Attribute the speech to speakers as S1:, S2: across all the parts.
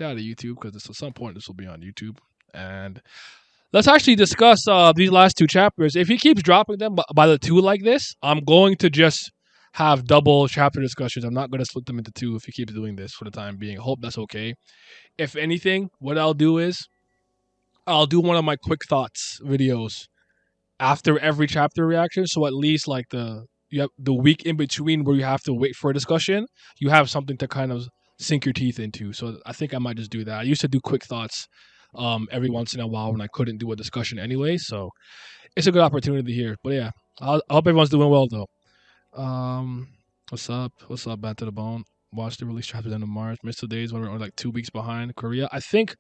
S1: out of YouTube because at some point this will be on YouTube. And let's actually discuss these last two chapters. If he keeps dropping them by the two like this, I'm going to just have double chapter discussions. I'm not going to split them into two if he keeps doing this for the time being. I hope that's okay. If anything, what I'll do is I'll do one of my quick thoughts videos after every chapter reaction. So at least like you have the week in between where you have to wait for a discussion, you have something to kind of sink your teeth into. So I think I might just do that. I used to do quick thoughts every once in a while when I couldn't do a discussion anyway. So it's a good opportunity here. But yeah, I hope everyone's doing well though. What's up? What's up? Back to the bone. Watch the release chapters end of March. Missed 2 days when we were like 2 weeks behind Korea. I think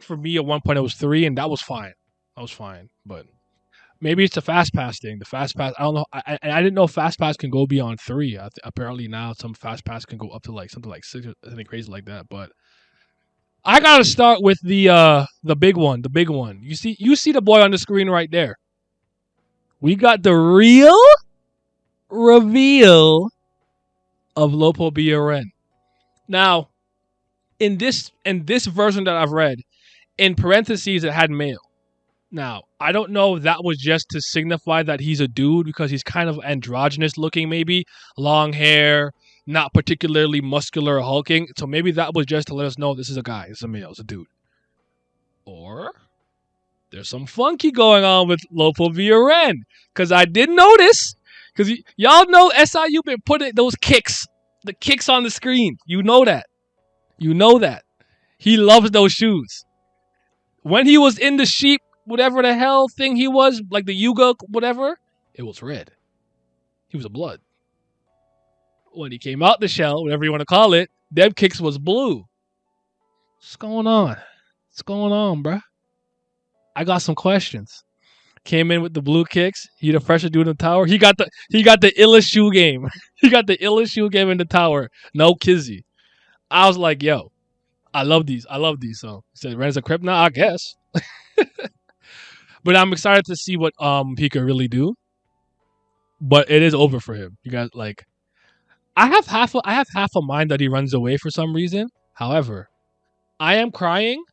S1: for me at one point it was 3, and that was fine. That was fine, but maybe it's the fast pass thing. The fast pass, I don't know. I didn't know fast pass can go beyond 3. Apparently now some fast pass can go up to like something like 6 or something crazy like that. But I gotta start with the big one. The big one. You see the boy on the screen right there. We got the real reveal of Lo Po Bia Ren. Now, in this version that I've read, in parentheses it had male. Now, I don't know if that was just to signify that he's a dude because he's kind of androgynous looking, maybe. Long hair, not particularly muscular or hulking. So maybe that was just to let us know this is a guy, it's a male, it's a dude. Or there's some funky going on with Lo Po Bia Ren. Because I did notice, because y'all know SIU been putting those kicks, the kicks on the screen. You know that. You know that. He loves those shoes. When he was in the sheep, whatever the hell thing he was, like the Yuga, whatever, it was red. He was a blood. When he came out the shell, whatever you want to call it, them kicks was blue. What's going on? What's going on, bruh? I got some questions. Came in with the blue kicks. He the freshest dude in the tower. He got the illest shoe game. He got the illest shoe game in the tower. No kizzy. I was like, yo, I love these. So he said, Ren's a crip now, I guess. But I'm excited to see what he can really do. But it is over for him. You guys, like, I have half a mind that he runs away for some reason. However, I am crying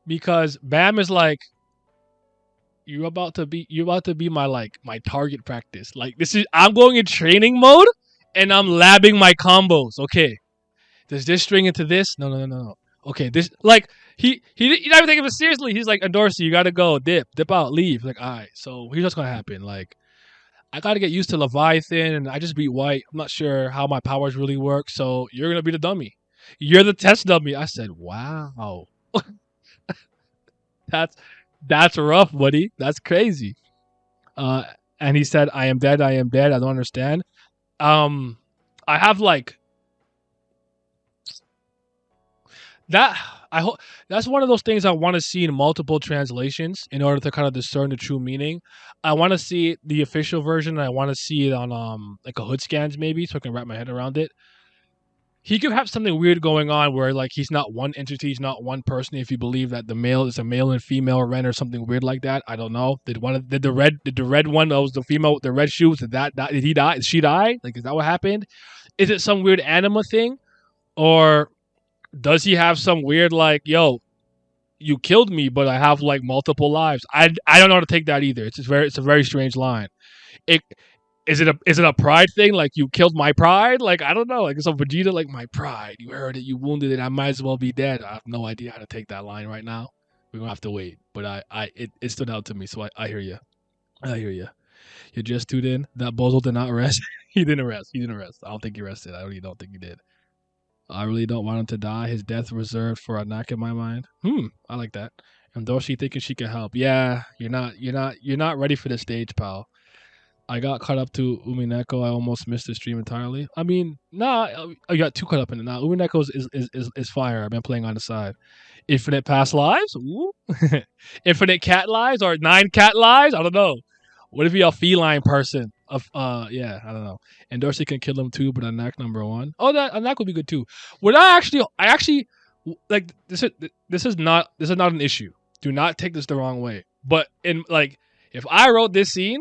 S1: because Baam is like, you're about to be my target practice. Like, I'm going in training mode and I'm labbing my combos. Okay. Does this string into this? No. Okay, this, like, he not even taking it seriously. He's like, Dorsey, you gotta go, dip out, leave. Like, all right, so here's what's gonna happen. Like, I gotta get used to Leviathan, and I just beat White. I'm not sure how my powers really work, so you're gonna be the dummy. You're the test dummy. I said, wow, that's rough, buddy. That's crazy. And he said, I am dead. I don't understand. I have like that. I hope that's one of those things I want to see in multiple translations in order to kind of discern the true meaning. I want to see the official version. And I want to see it on like a hood scans maybe, so I can wrap my head around it. He could have something weird going on where like he's not one entity, he's not one person. If you believe that the male is a male and female Ren or something weird like that, I don't know. Did the red one that was the female with the red shoes? Did he die? Did she die? Like, is that what happened? Is it some weird anima thing, or does he have some weird like, yo, you killed me, but I have like multiple lives? I don't know how to take that either. It's a very strange line. Is it a pride thing? Like, you killed my pride? Like, I don't know. Like, it's a Vegeta, like, my pride. You heard it. You wounded it. I might as well be dead. I have no idea how to take that line right now. We're going to have to wait. But it stood out to me. So I hear you. I hear you. You just tuned in. That bozo did not rest. He didn't rest. I don't think he rested. I really don't think he did. I really don't want him to die. His death reserved for a knock in my mind. I like that. And Doshi thinking she can help. Yeah, you're not ready for the stage, pal. I got caught up to Umineko. I almost missed the stream entirely. I mean, I got too caught up in it now. Umineko is fire. I've been playing on the side. Infinite past lives? Ooh. Infinite cat lives or 9 cat lives? I don't know. What if you're a feline person? Yeah, I don't know. And Dorsey can kill him too, but Anak number 1. Oh, that Anak would be good too. Would I actually like this is not an issue. Do not take this the wrong way. But in like, if I wrote this scene,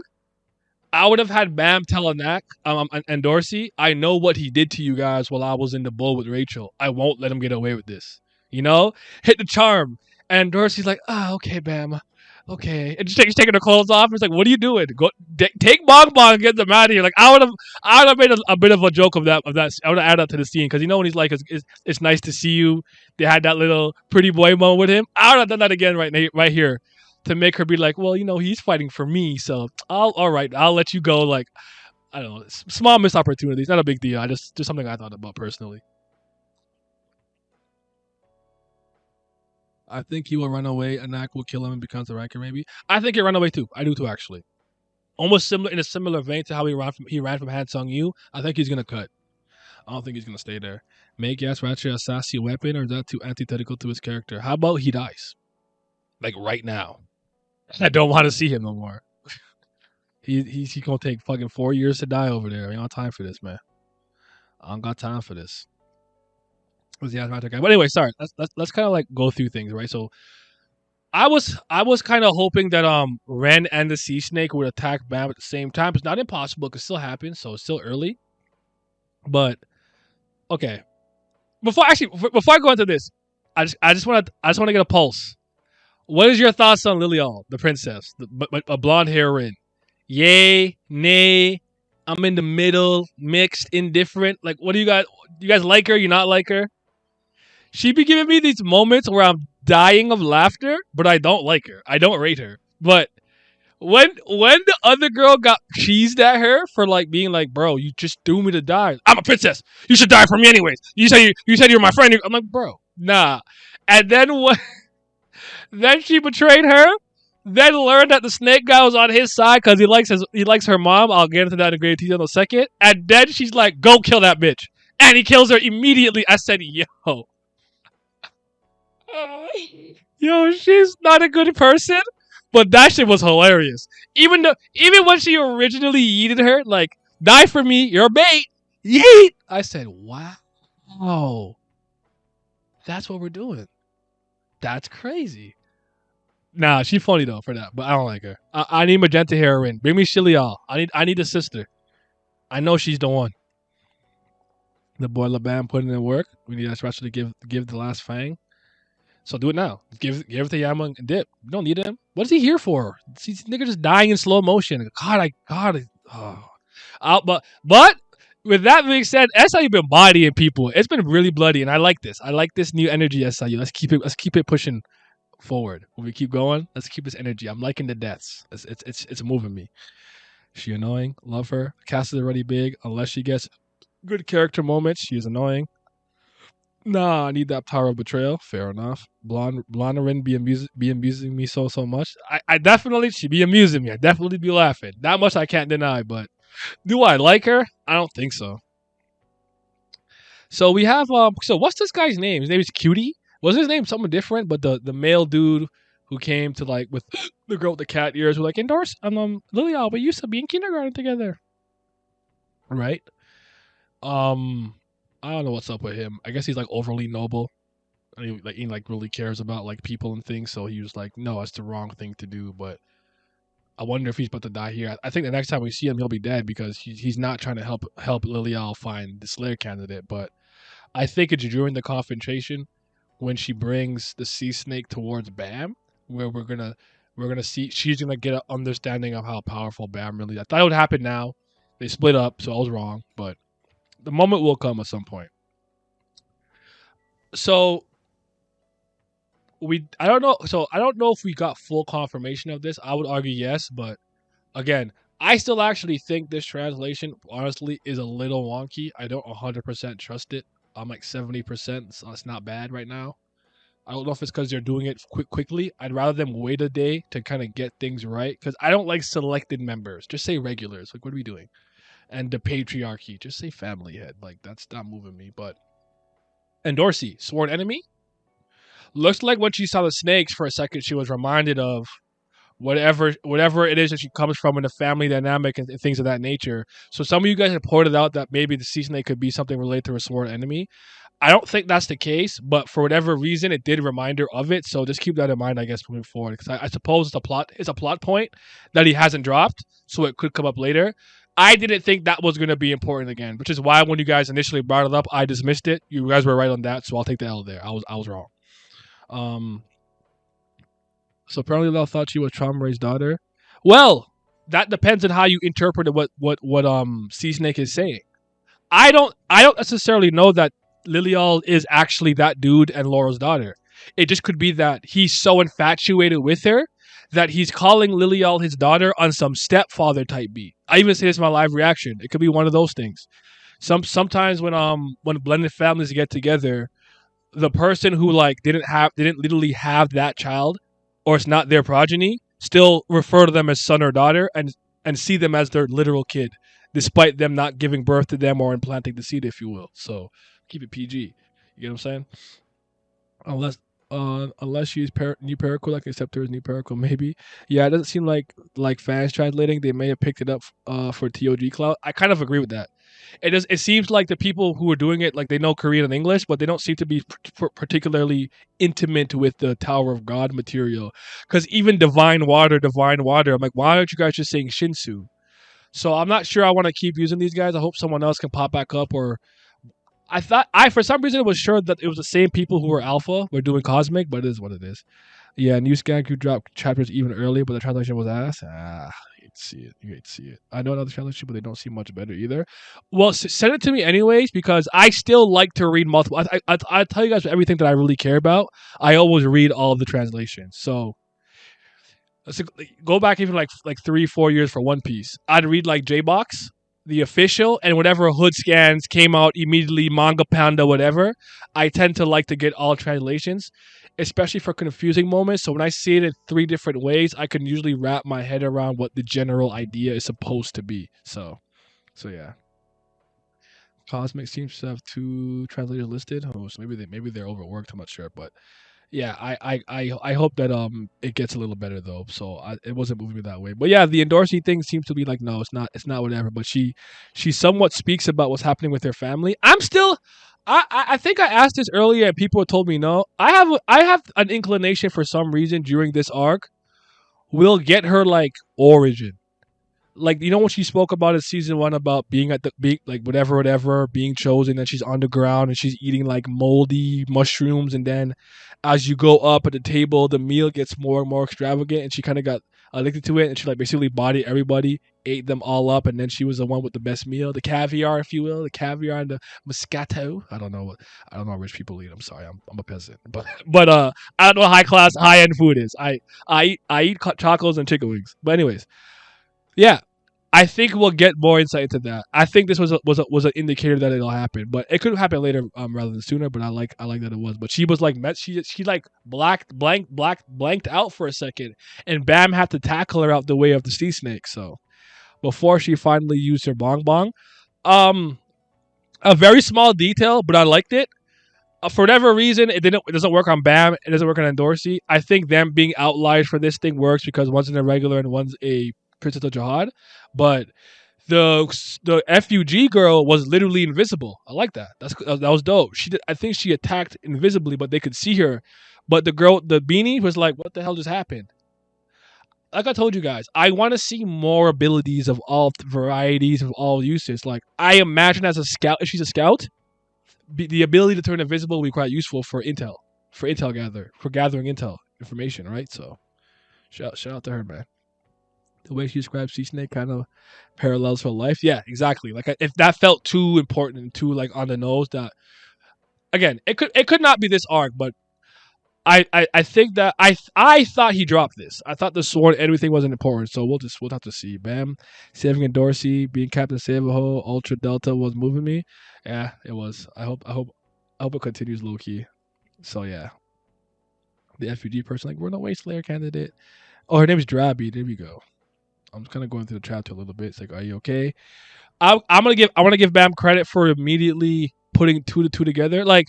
S1: I would have had Baam tell Anak and Dorsey, I know what he did to you guys while I was in the bowl with Rachel. I won't let him get away with this. You know, hit the charm. And Dorsey's like, okay, Bam. Okay, and she's taking her clothes off. It's like, what are you doing? Go take Bong Bong and get them out of here. Like I would have made a bit of a joke of that. I would have added that to the scene because when he's like, it's nice to see you. They had that little pretty boy moment with him. I would have done that again right here to make her be like, well, he's fighting for me, so all right, I'll let you go. Like, I don't know, small missed opportunities, not a big deal. I just something I thought about personally. I think he will run away. Anak will kill him and becomes the ranker. Maybe I think he'll run away too. I do too, actually. Almost similar in a similar vein to how he ran from Han Sung Yu. I think he's gonna cut. I don't think he's gonna stay there. Make Yas Ratchet a sassy weapon, or is that too antithetical to his character? How about he dies? Like right now. I don't want to see him no more. He's gonna take fucking 4 years to die over there. I ain't got time for this, man. I don't got time for this. Was the asthmatic guy? But anyway, sorry. Let's kind of like go through things, right? So I was kind of hoping that Ren and the Sea Snake would attack Bam at the same time. It's not impossible. It could still happen. So it's still early. But okay. Before I go into this, I just want to get a pulse. What is your thoughts on Lilian, the princess, a blonde hair Rin? Yay, nay, I'm in the middle, mixed, indifferent. Like, what do you guys? You guys like her? You not like her? She be giving me these moments where I'm dying of laughter, but I don't like her. I don't rate her. But when the other girl got cheesed at her for like being like, bro, you just threw me to die. I'm a princess. You should die for me anyways. You said you're my friend. I'm like, bro, nah. And then she betrayed her. Then learned that the snake guy was on his side because he likes her mom. I'll get into that in great detail in a second. And then she's like, "Go kill that bitch," and he kills her immediately. I said, yo, she's not a good person." But that shit was hilarious. Even when she originally yeeted her, like, "Die for me, you're bait." Yeet. I said, "Wow, that's what we're doing. That's crazy." Nah, she's funny though for that, but I don't like her. I need magenta heroine. Bring me Shilial. I need a sister. I know she's the one. The boy LeBam putting in work. We need that special to give the last fang. So do it now. Give it to Yama and dip. We don't need him. What is he here for? This nigga just dying in slow motion. God. Oh. But with that being said, SIU been bodying people. It's been really bloody, and I like this. I like this new energy SIU. Let's keep it pushing forward. When we keep going, let's keep this energy. I'm liking the deaths. It's moving me. She annoying. Love her. Cast is already big. Unless she gets good character moments, she is annoying. Nah, I need that power of betrayal. Fair enough. Blonderin be amusing me so much. I definitely she be amusing me. I definitely be laughing. That much I can't deny. But do I like her? I don't think so. So we have So what's this guy's name? His name is Cutie. Was his name something different? But the male dude who came to like with the girl with the cat ears were like endorse Lily, we used to be in kindergarten together, right? I don't know what's up with him. I guess he's like overly noble. And he really cares about like people and things. So he was like, no, that's the wrong thing to do. But I wonder if he's about to die here. I think the next time we see him, he'll be dead because he's not trying to help Lilial find the Slayer candidate. But I think it's during the confrontation when she brings the sea snake towards Bam, where we're gonna see she's gonna get an understanding of how powerful Bam really is. I thought it would happen now. They split up, so I was wrong, but the moment will come at some point. So I don't know. So I don't know if we got full confirmation of this. I would argue yes, but again, I still actually think this translation honestly is a little wonky. I don't 100% trust it. I'm like 70%, so it's not bad right now. I don't know if it's because they're doing it quickly. I'd rather them wait a day to kind of get things right because I don't like selected members. Just say regulars. Like, what are we doing? And the patriarchy. Just say family head. Like, that's not moving me. But and Dorsey, sworn enemy. Looks like when she saw the snakes for a second, she was reminded of whatever it is that she comes from in the family dynamic and things of that nature. So some of you guys have pointed out that maybe the sea snake could be something related to a sworn enemy. I don't think that's the case, but for whatever reason, it did remind her of it. So just keep that in mind, I guess, moving forward. Because I suppose it's a plot point that he hasn't dropped, so it could come up later. I didn't think that was going to be important again, which is why when you guys initially brought it up, I dismissed it. You guys were right on that, so I'll take the L there. I was wrong. Um, so apparently they thought she was Trauma Ray's daughter. Well, that depends on how you interpret what Sea Snake is saying. I don't necessarily know that Lilial is actually that dude and Laurel's daughter. It just could be that he's so infatuated with her that he's calling Lilial his daughter on some stepfather type beat. I even say this in my live reaction. It could be one of those things. Sometimes when blended families get together, the person who like didn't literally have that child, or it's not their progeny, still refer to them as son or daughter and see them as their literal kid, despite them not giving birth to them or implanting the seed, if you will. So keep it PG. You get what I'm saying? Unless unless she's new Pericle, I can accept her as new Pericle, maybe. Yeah, it doesn't seem like fans translating. They may have picked it up for TOG Cloud. I kind of agree with that. It seems like the people who are doing it, like they know Korean and English, but they don't seem to be particularly intimate with the Tower of God material. Because even Divine Water, I'm like, why aren't you guys just saying Shinsu? So I'm not sure I want to keep using these guys. I hope someone else can pop back up. Or I for some reason was sure that it was the same people who were Alpha were doing Cosmic, but it is what it is. Yeah, New Scan could drop chapters even earlier, but the translation was ass. You hate to see it. You hate to see it. I know another translation, but they don't seem much better either. Well, send it to me anyways, because I still like to read multiple. I tell you guys everything that I really care about. I always read all of the translations. So let's go back even like 3-4 years for One Piece. I'd read like J Box, the official, and whatever Hood scans came out immediately, Manga Panda, whatever. I tend to like to get all translations, especially for confusing moments. So when I see it in three different ways, I can usually wrap my head around what the general idea is supposed to be. So yeah. Cosmic seems to have two translators listed. Oh, so maybe they're overworked. I'm not sure, but yeah, I hope that it gets a little better though. So it wasn't moving me that way. But yeah, the endorsing thing seems to be like, no, it's not whatever. But she somewhat speaks about what's happening with her family. I'm still. I think I asked this earlier and people told me no. I have an inclination for some reason during this arc. We'll get her like origin, like when she spoke about in season one about being at the being like whatever being chosen, and she's underground and she's eating like moldy mushrooms, and then as you go up at the table the meal gets more and more extravagant, and she kind of got addicted to it, and she like basically bodied everybody, ate them all up, and then she was the one with the best meal, the caviar, if you will, the caviar and the moscato. I don't know what rich people eat. I'm sorry, I'm a peasant, but I don't know what high class high end food is. I eat chocolates and chicken wings, but anyways, yeah, I think we'll get more insight into that. I think this was an indicator that it'll happen, but it could happen later rather than sooner. But I like that it was. But she was like she like blanked out for a second, and Bam had to tackle her out the way of the sea snake. So before she finally used her bong bong, um, a very small detail, but I liked it. For whatever reason, it doesn't work on Bam. It doesn't work on Endorsi. I think them being outliers for this thing works because one's an irregular and one's a Princess of Jihad. But the FUG girl was literally invisible. I like that. That was dope. I think she attacked invisibly, but they could see her. But the beanie was like, what the hell just happened? Like I told you guys, I want to see more abilities of all varieties of all uses. Like I imagine as a scout, if she's a scout, the ability to turn invisible will be quite useful for gathering intel information, right? So shout out to her, man. The way she describes Sea Snake kind of parallels her life. Yeah, exactly. Like if that felt too important and too like on the nose, that again, it could not be this arc, but I think that I thought he dropped this. I thought the sword everything wasn't important, so we'll have to see. Bam, saving Dorsey, being Captain Savaho, Ultra Delta was moving me. Yeah, it was. I hope it continues low key. So yeah, the FUG person like we're no way Slayer candidate. Oh, her name's Drabby. There we go. I'm just kind of going through the chat a little bit. It's like, are you okay? I want to give Bam credit for immediately putting two to two together. Like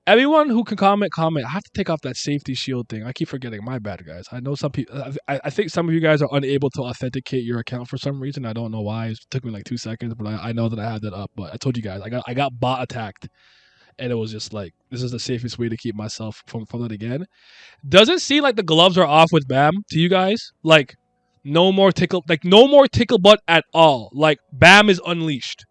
S1: everyone who can comment. I have to take off that safety shield thing. I keep forgetting. My bad, guys. I know some people. I think some of you guys are unable to authenticate your account for some reason. I don't know why. It took me like 2 seconds, but I know that I have that up. But I told you guys, I got bot attacked, and it was just like this is the safest way to keep myself from that again. Does it seem like the gloves are off with Bam to you guys? Like no more tickle butt at all. Like Bam is unleashed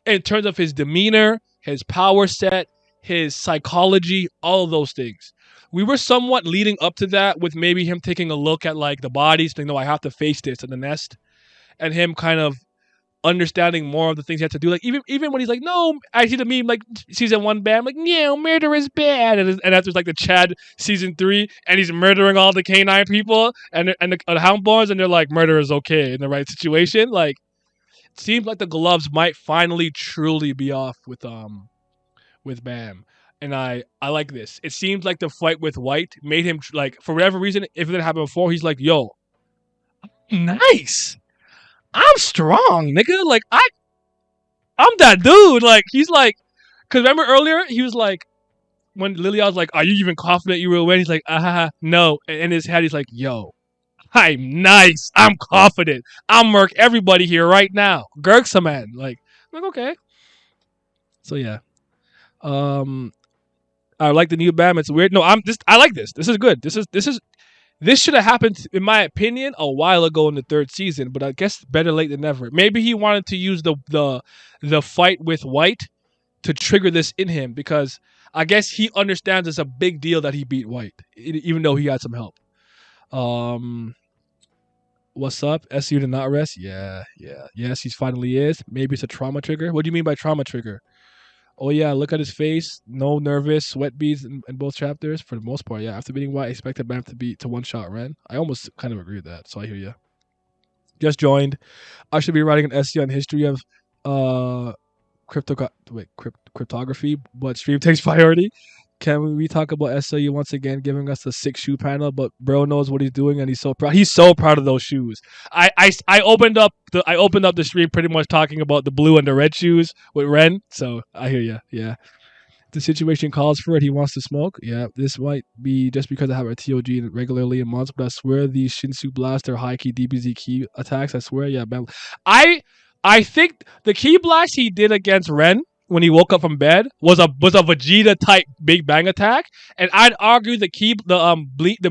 S1: in terms of his demeanor, his power set, his psychology, all of those things. We were somewhat leading up to that with maybe him taking a look at like the bodies, saying, "No, I have to face this in the nest," and him kind of understanding more of the things he had to do. Like even when he's like, "No," I see the meme like season one Bam like, "Yeah, murder is bad," and after like the Chad season 3, and he's murdering all the canine people and the hound boys, and they're like, "Murder is okay in the right situation." Like, it seems like the gloves might finally truly be off with Bam. And I like this. It seems like the fight with White made him like, for whatever reason, if it didn't happen before, he's like, "Yo, nice. I'm strong, nigga. Like I'm that dude." Like he's like, because remember earlier he was like, when Lilian was like, "Are you even confident you will win?" He's like, no. And in his head he's like, "Yo, I'm nice. I'm confident. I'll murk everybody here right now. Gurksa man." Like, I'm like, okay. So yeah. Um I like the new Bam. It's weird. No, I like this. This is good. This should have happened, in my opinion, a while ago in the third season, but I guess better late than never. Maybe he wanted to use the fight with White to trigger this in him, because I guess he understands it's a big deal that he beat White, even though he had some help. Um, what's up? SU did not rest. Yeah, yeah, yes, he finally is. Maybe it's a trauma trigger. What do you mean by trauma trigger? Oh yeah, look at his face. No nervous sweat beads in both chapters for the most part. Yeah, after beating White, I expected Bam to beat to one shot Ren. I almost kind of agree with that. So I hear you. Just joined. I should be writing an essay on history of uh cryptography, but stream takes priority. Can we talk about SLU once again giving us the 6 shoe panel? But bro knows what he's doing and he's so proud. He's so proud of those shoes. I opened up the stream pretty much talking about the blue and the red shoes with Ren. So I hear you. Yeah. The situation calls for it. He wants to smoke. Yeah, this might be just because I have a TOG regularly in months, but I swear these Shinsu Blast are high key DBZ key attacks. I swear, yeah, man. I I think the key blast he did against Ren when he woke up from bed was a Vegeta type Big Bang attack, and I'd argue the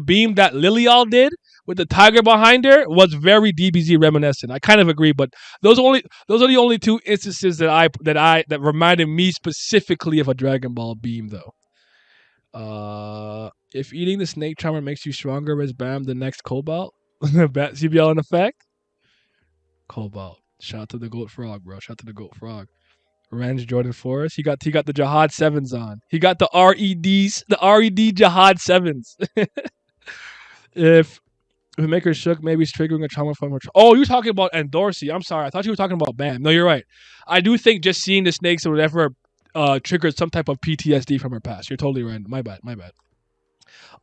S1: beam that Lilial did with the tiger behind her was very DBZ reminiscent. I kind of agree, but those are the only 2 instances that reminded me specifically of a Dragon Ball beam though. If eating the snake charmer makes you stronger, is Bam the next Cobalt? Bat CBL in effect? Cobalt. Shout out to the Goat Frog, bro. Shout out to the Goat Frog. Range Jordan Forest. He got the Jihad Sevens on. He got the RED Jihad Sevens. if Maker shook, maybe it's triggering a trauma from her. Oh, you're talking about Endorsi. I'm sorry. I thought you were talking about Bam. No, you're right. I do think just seeing the snakes or whatever triggered some type of PTSD from her past. You're totally right. My bad. My bad.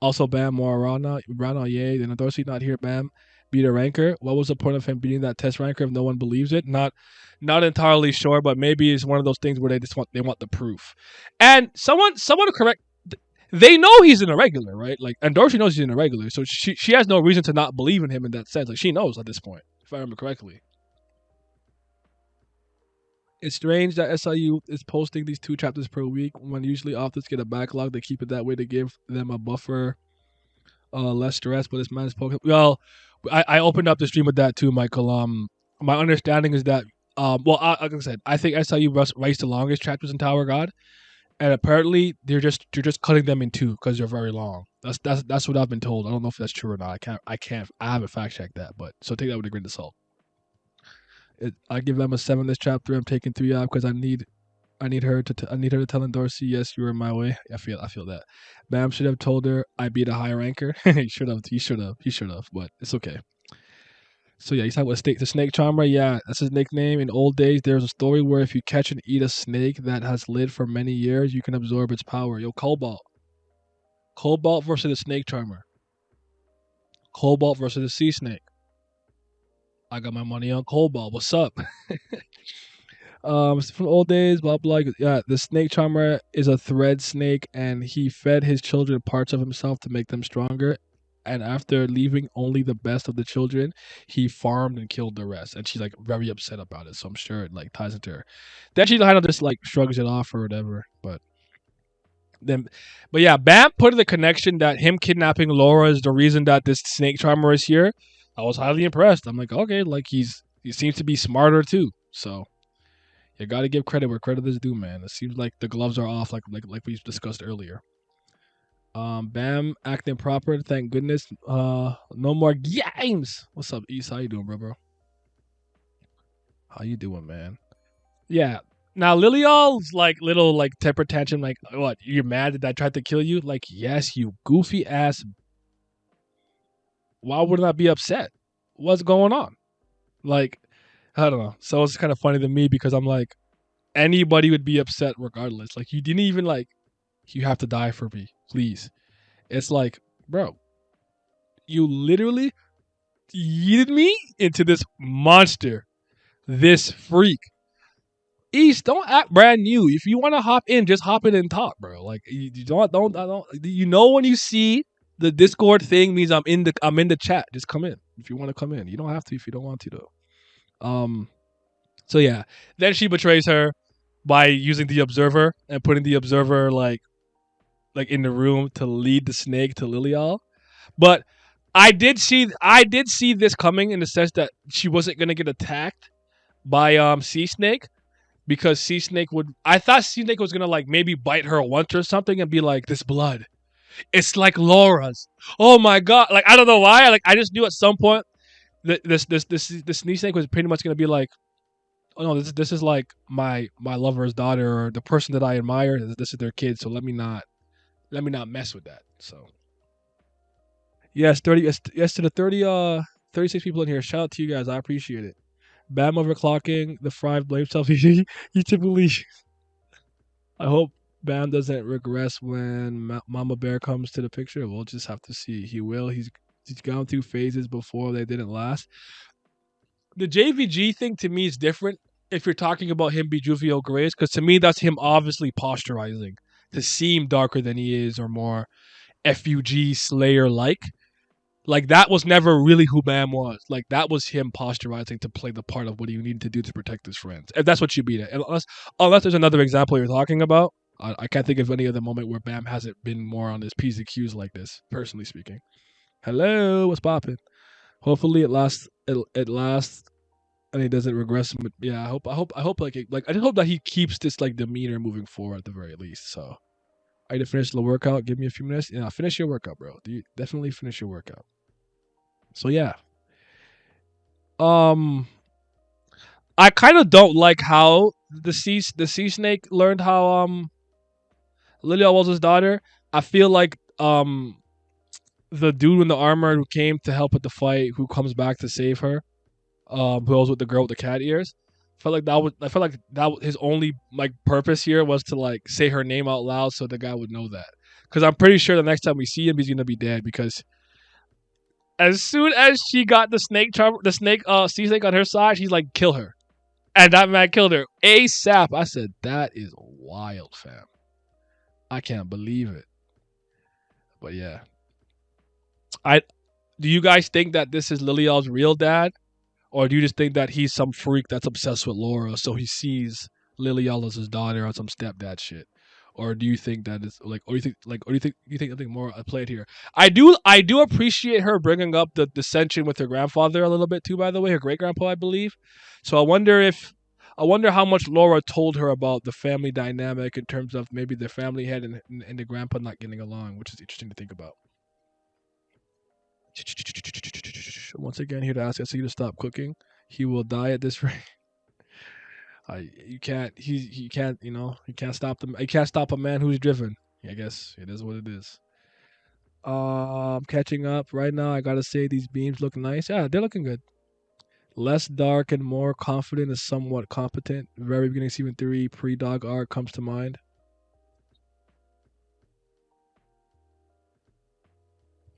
S1: Also, Bam Rana, yay. Then Endorsi not here. Bam beat a ranker. What was the point of him beating that test ranker if no one believes it? Not entirely sure, but maybe it's one of those things where they want the proof. And someone to correct. They know he's an irregular, right? Like, and Dorsey knows he's an irregular, so she has no reason to not believe in him in that sense. Like, she knows at this point, if I remember correctly. It's strange that SIU is posting these 2 chapters per week when usually authors get a backlog. They keep it that way to give them a buffer, less stress. But this man's poking. Well, I opened up the stream with that too, Michael. My understanding is that, like I said, I think SIU writes the longest chapters in Tower God. And apparently you're just cutting them in 2 because they're very long. That's what I've been told. I don't know if that's true or not. I haven't fact checked that, but so take that with a grain of salt. I give them a 7 this chapter. I'm taking 3 out because I need her to tell Dorsey, yes, you were in my way. I feel that. Bam should have told her I beat a high ranker. He should have, but it's okay. So yeah, he's talking about the snake charmer. Yeah, that's his nickname. In old days, there's a story where if you catch and eat a snake that has lived for many years, you can absorb its power. Yo, Cobalt versus the snake charmer. Cobalt versus the sea snake. I got my money on Cobalt. What's up? From old days, blah blah. Yeah, the snake charmer is a thread snake, and he fed his children parts of himself to make them stronger. And after leaving only the best of the children, he farmed and killed the rest. And she's like very upset about it. So I'm sure it like ties into her. Then she kind of just like shrugs it off or whatever. But yeah, Bam put in the connection that him kidnapping Laura is the reason that this snake charmer is here. I was highly impressed. I'm like, okay, like he seems to be smarter too. So You got to give credit where credit is due, man. It seems like the gloves are off, like we discussed earlier. Bam acting proper. Thank goodness. No more games. What's up, East? How you doing, bro? How you doing, man? Yeah. Now Lilial's like little like temper tantrum, like what? You're mad that I tried to kill you? Like yes, you goofy ass. Why wouldn't I be upset? What's going on? Like I don't know. So it's kind of funny to me because I'm like anybody would be upset regardless. Like you didn't even like you have to die for me, please. It's like, bro, you literally yeeted me into this monster, this freak. East, don't act brand new. If you want to hop in, just hop in and talk, bro. Like you don't. I don't. You know when you see the Discord thing means I'm in the chat. Just come in if you want to come in. You don't have to if you don't want to though. So yeah, then she betrays her by using the observer and putting the observer like in the room to lead the snake to Lilial. But I did see this coming in the sense that she wasn't gonna get attacked by Sea Snake because Sea Snake would. I thought Sea Snake was gonna like maybe bite her once or something and be like, "This blood, it's like Laura's." Oh my god! Like I don't know why. Like I just knew at some point that this Sea Snake was pretty much gonna be like, "Oh no, this is like my lover's daughter or the person that I admire. This is their kid. So let me not mess with that." So yes, 30. Yes to the 36 people in here. Shout out to you guys. I appreciate it. Bam overclocking. The Frive blame self. He typically. I hope Bam doesn't regress when Mama Bear comes to the picture. We'll just have to see. He will. He's gone through phases before they didn't last. The JVG thing to me is different. If you're talking about him be Juvio Grace, because to me that's him obviously posturizing to seem darker than he is or more FUG Slayer like. Like that was never really who Bam was. Like that was him posturizing to play the part of what he needed to do to protect his friends. If that's what you beat it, unless there's another example you're talking about, I can't think of any other moment where Bam hasn't been more on his p's and q's like this. Personally speaking. Hello, what's popping? Hopefully it lasts. It lasts, and he doesn't regress. Yeah, I hope I just hope that he keeps this like demeanor moving forward at the very least. So I need to finish the workout. Give me a few minutes. Yeah, finish your workout, bro. Do you definitely finish your workout? So yeah. Um I kind of don't like how the sea snake learned how Lilia was his daughter. I feel like the dude in the armor who came to help with the fight, who comes back to save her, who was with the girl with the cat ears. I felt like that was his only like purpose here was to like say her name out loud so the guy would know that. Because I'm pretty sure the next time we see him, he's gonna be dead. Because as soon as she got the sea snake on her side, she's like, kill her. And that man killed her ASAP. I said, that is wild, fam. I can't believe it. But yeah. I Do you guys think that this is Lilial's real dad? Or do you just think that he's some freak that's obsessed with Laura, so he sees Lilial as his daughter on some stepdad shit? Or do you think that it's like, or do you think something more played here? I do appreciate her bringing up the dissension with her grandfather a little bit too. By the way, her great grandpa, I believe. So I wonder how much Laura told her about the family dynamic in terms of maybe the family head and the grandpa not getting along, which is interesting to think about. Once again, here to ask SC to stop cooking. He will die at this rate. You can't. He can't. He can't stop them. He can't stop a man who's driven. I guess it is what it is. I'm catching up right now. I gotta say these beams look nice. Yeah, they're looking good. Less dark and more confident is somewhat competent. Very beginning season 3 pre-dog art comes to mind.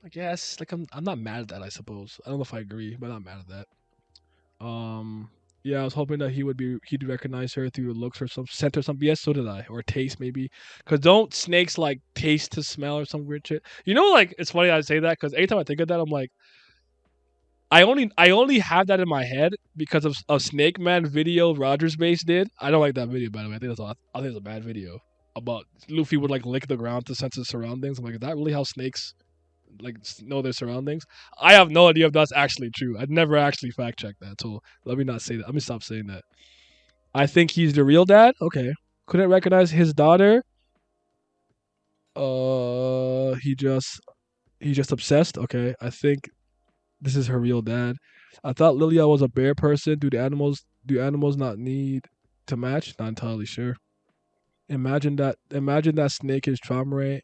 S1: I guess I'm not mad at that. I suppose I don't know if I agree, but I'm not mad at that. Yeah, I was hoping that he'd recognize her through the looks or some scent or something. Yes, so did I. Or taste maybe. Cause don't snakes like taste to smell or some weird shit? Like it's funny I say that because anytime I think of that, I'm like, I only have that in my head because of a Snake Man video Rogers Base did. I don't like that video by the way. I think it's a bad video about Luffy would like lick the ground to sense his surroundings. I'm like, is that really how snakes like know their surroundings? I have no idea if that's actually true. I'd never actually fact checked that. So let me not say that. Let me stop saying that. I think he's the real dad. Okay. Couldn't recognize his daughter. He just obsessed. Okay. I think this is her real dad. I thought Lilia was a bear person. Do animals not need to match? Not entirely sure. Imagine that snake is Traumarine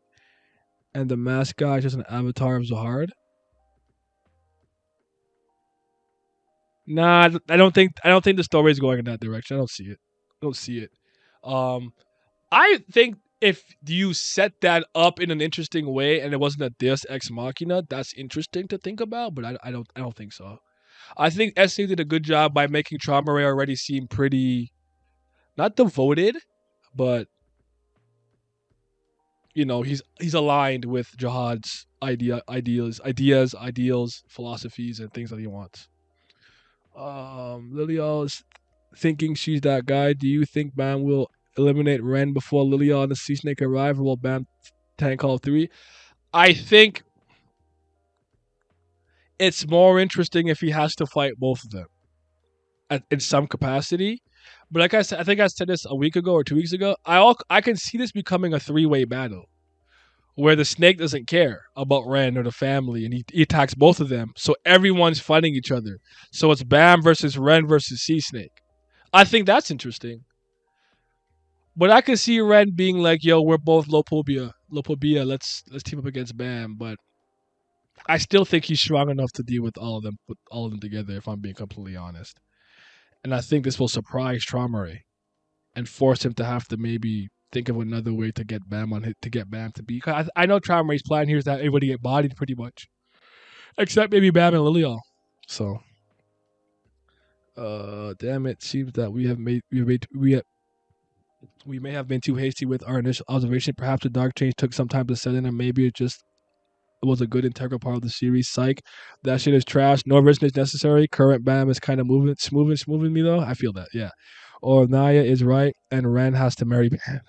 S1: and the mask guy is just an avatar of Zahard. Nah, I don't think the story is going in that direction. I don't see it. I don't see it. Um I think if you set that up in an interesting way and it wasn't a Deus Ex Machina, that's interesting to think about. But I don't think so. I think SC did a good job by making Traumarine already seem pretty not devoted, but he's aligned with Jihad's ideals, philosophies, and things that he wants. Lilial is thinking she's that guy. Do you think Bam will eliminate Ren before Lilial and the Sea Snake arrive, or will Bam tank all three? I think it's more interesting if he has to fight both of them in some capacity. But like I said, I think I said this a week ago or 2 weeks ago. I can see this becoming a three-way battle where the snake doesn't care about Ren or the family, and he attacks both of them. So everyone's fighting each other. So it's Bam versus Ren versus Sea Snake. I think that's interesting. But I could see Ren being like, "Yo, we're both Lo Po Bia. Lo Po Bia. Let's team up against Bam." But I still think he's strong enough to deal with all of them together. If I'm being completely honest, and I think this will surprise Traumarine and force him to have to maybe think of another way to get Bam to get Bam to be. I know Traumarine's plan here is that everybody get bodied pretty much, except maybe Bam and Lilial. So, damn it, seems that we may have been too hasty with our initial observation. Perhaps the dark change took some time to set in, and maybe it was a good integral part of the series. Psych, that shit is trash. No revision is necessary. Current Bam is kind of smoothing me though. I feel that, yeah. Or Naya is right, and Ren has to marry Bam.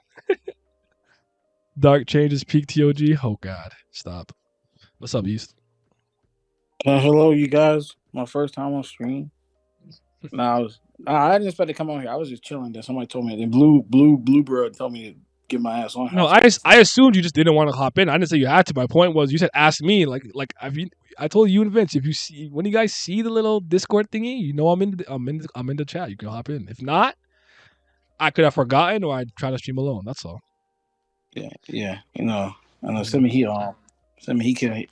S1: Dark changes peak TOG. Oh God, stop. What's up, East?
S2: Hello, you guys. My first time on stream. No, I didn't expect to come on here. I was just chilling. Then somebody told me. Then Blue Bird told me to get my ass on here. I
S1: No,
S2: was
S1: I
S2: like,
S1: just, I assumed you just didn't want to hop in. I didn't say you had to. My point was you said ask me. I told you and Vince if you see when you guys see the little Discord thingy, I'm in the chat. You can hop in. If not, I could have forgotten or I'd try to stream alone. That's all.
S2: yeah. I know.
S1: Mhm.
S2: Send me. He can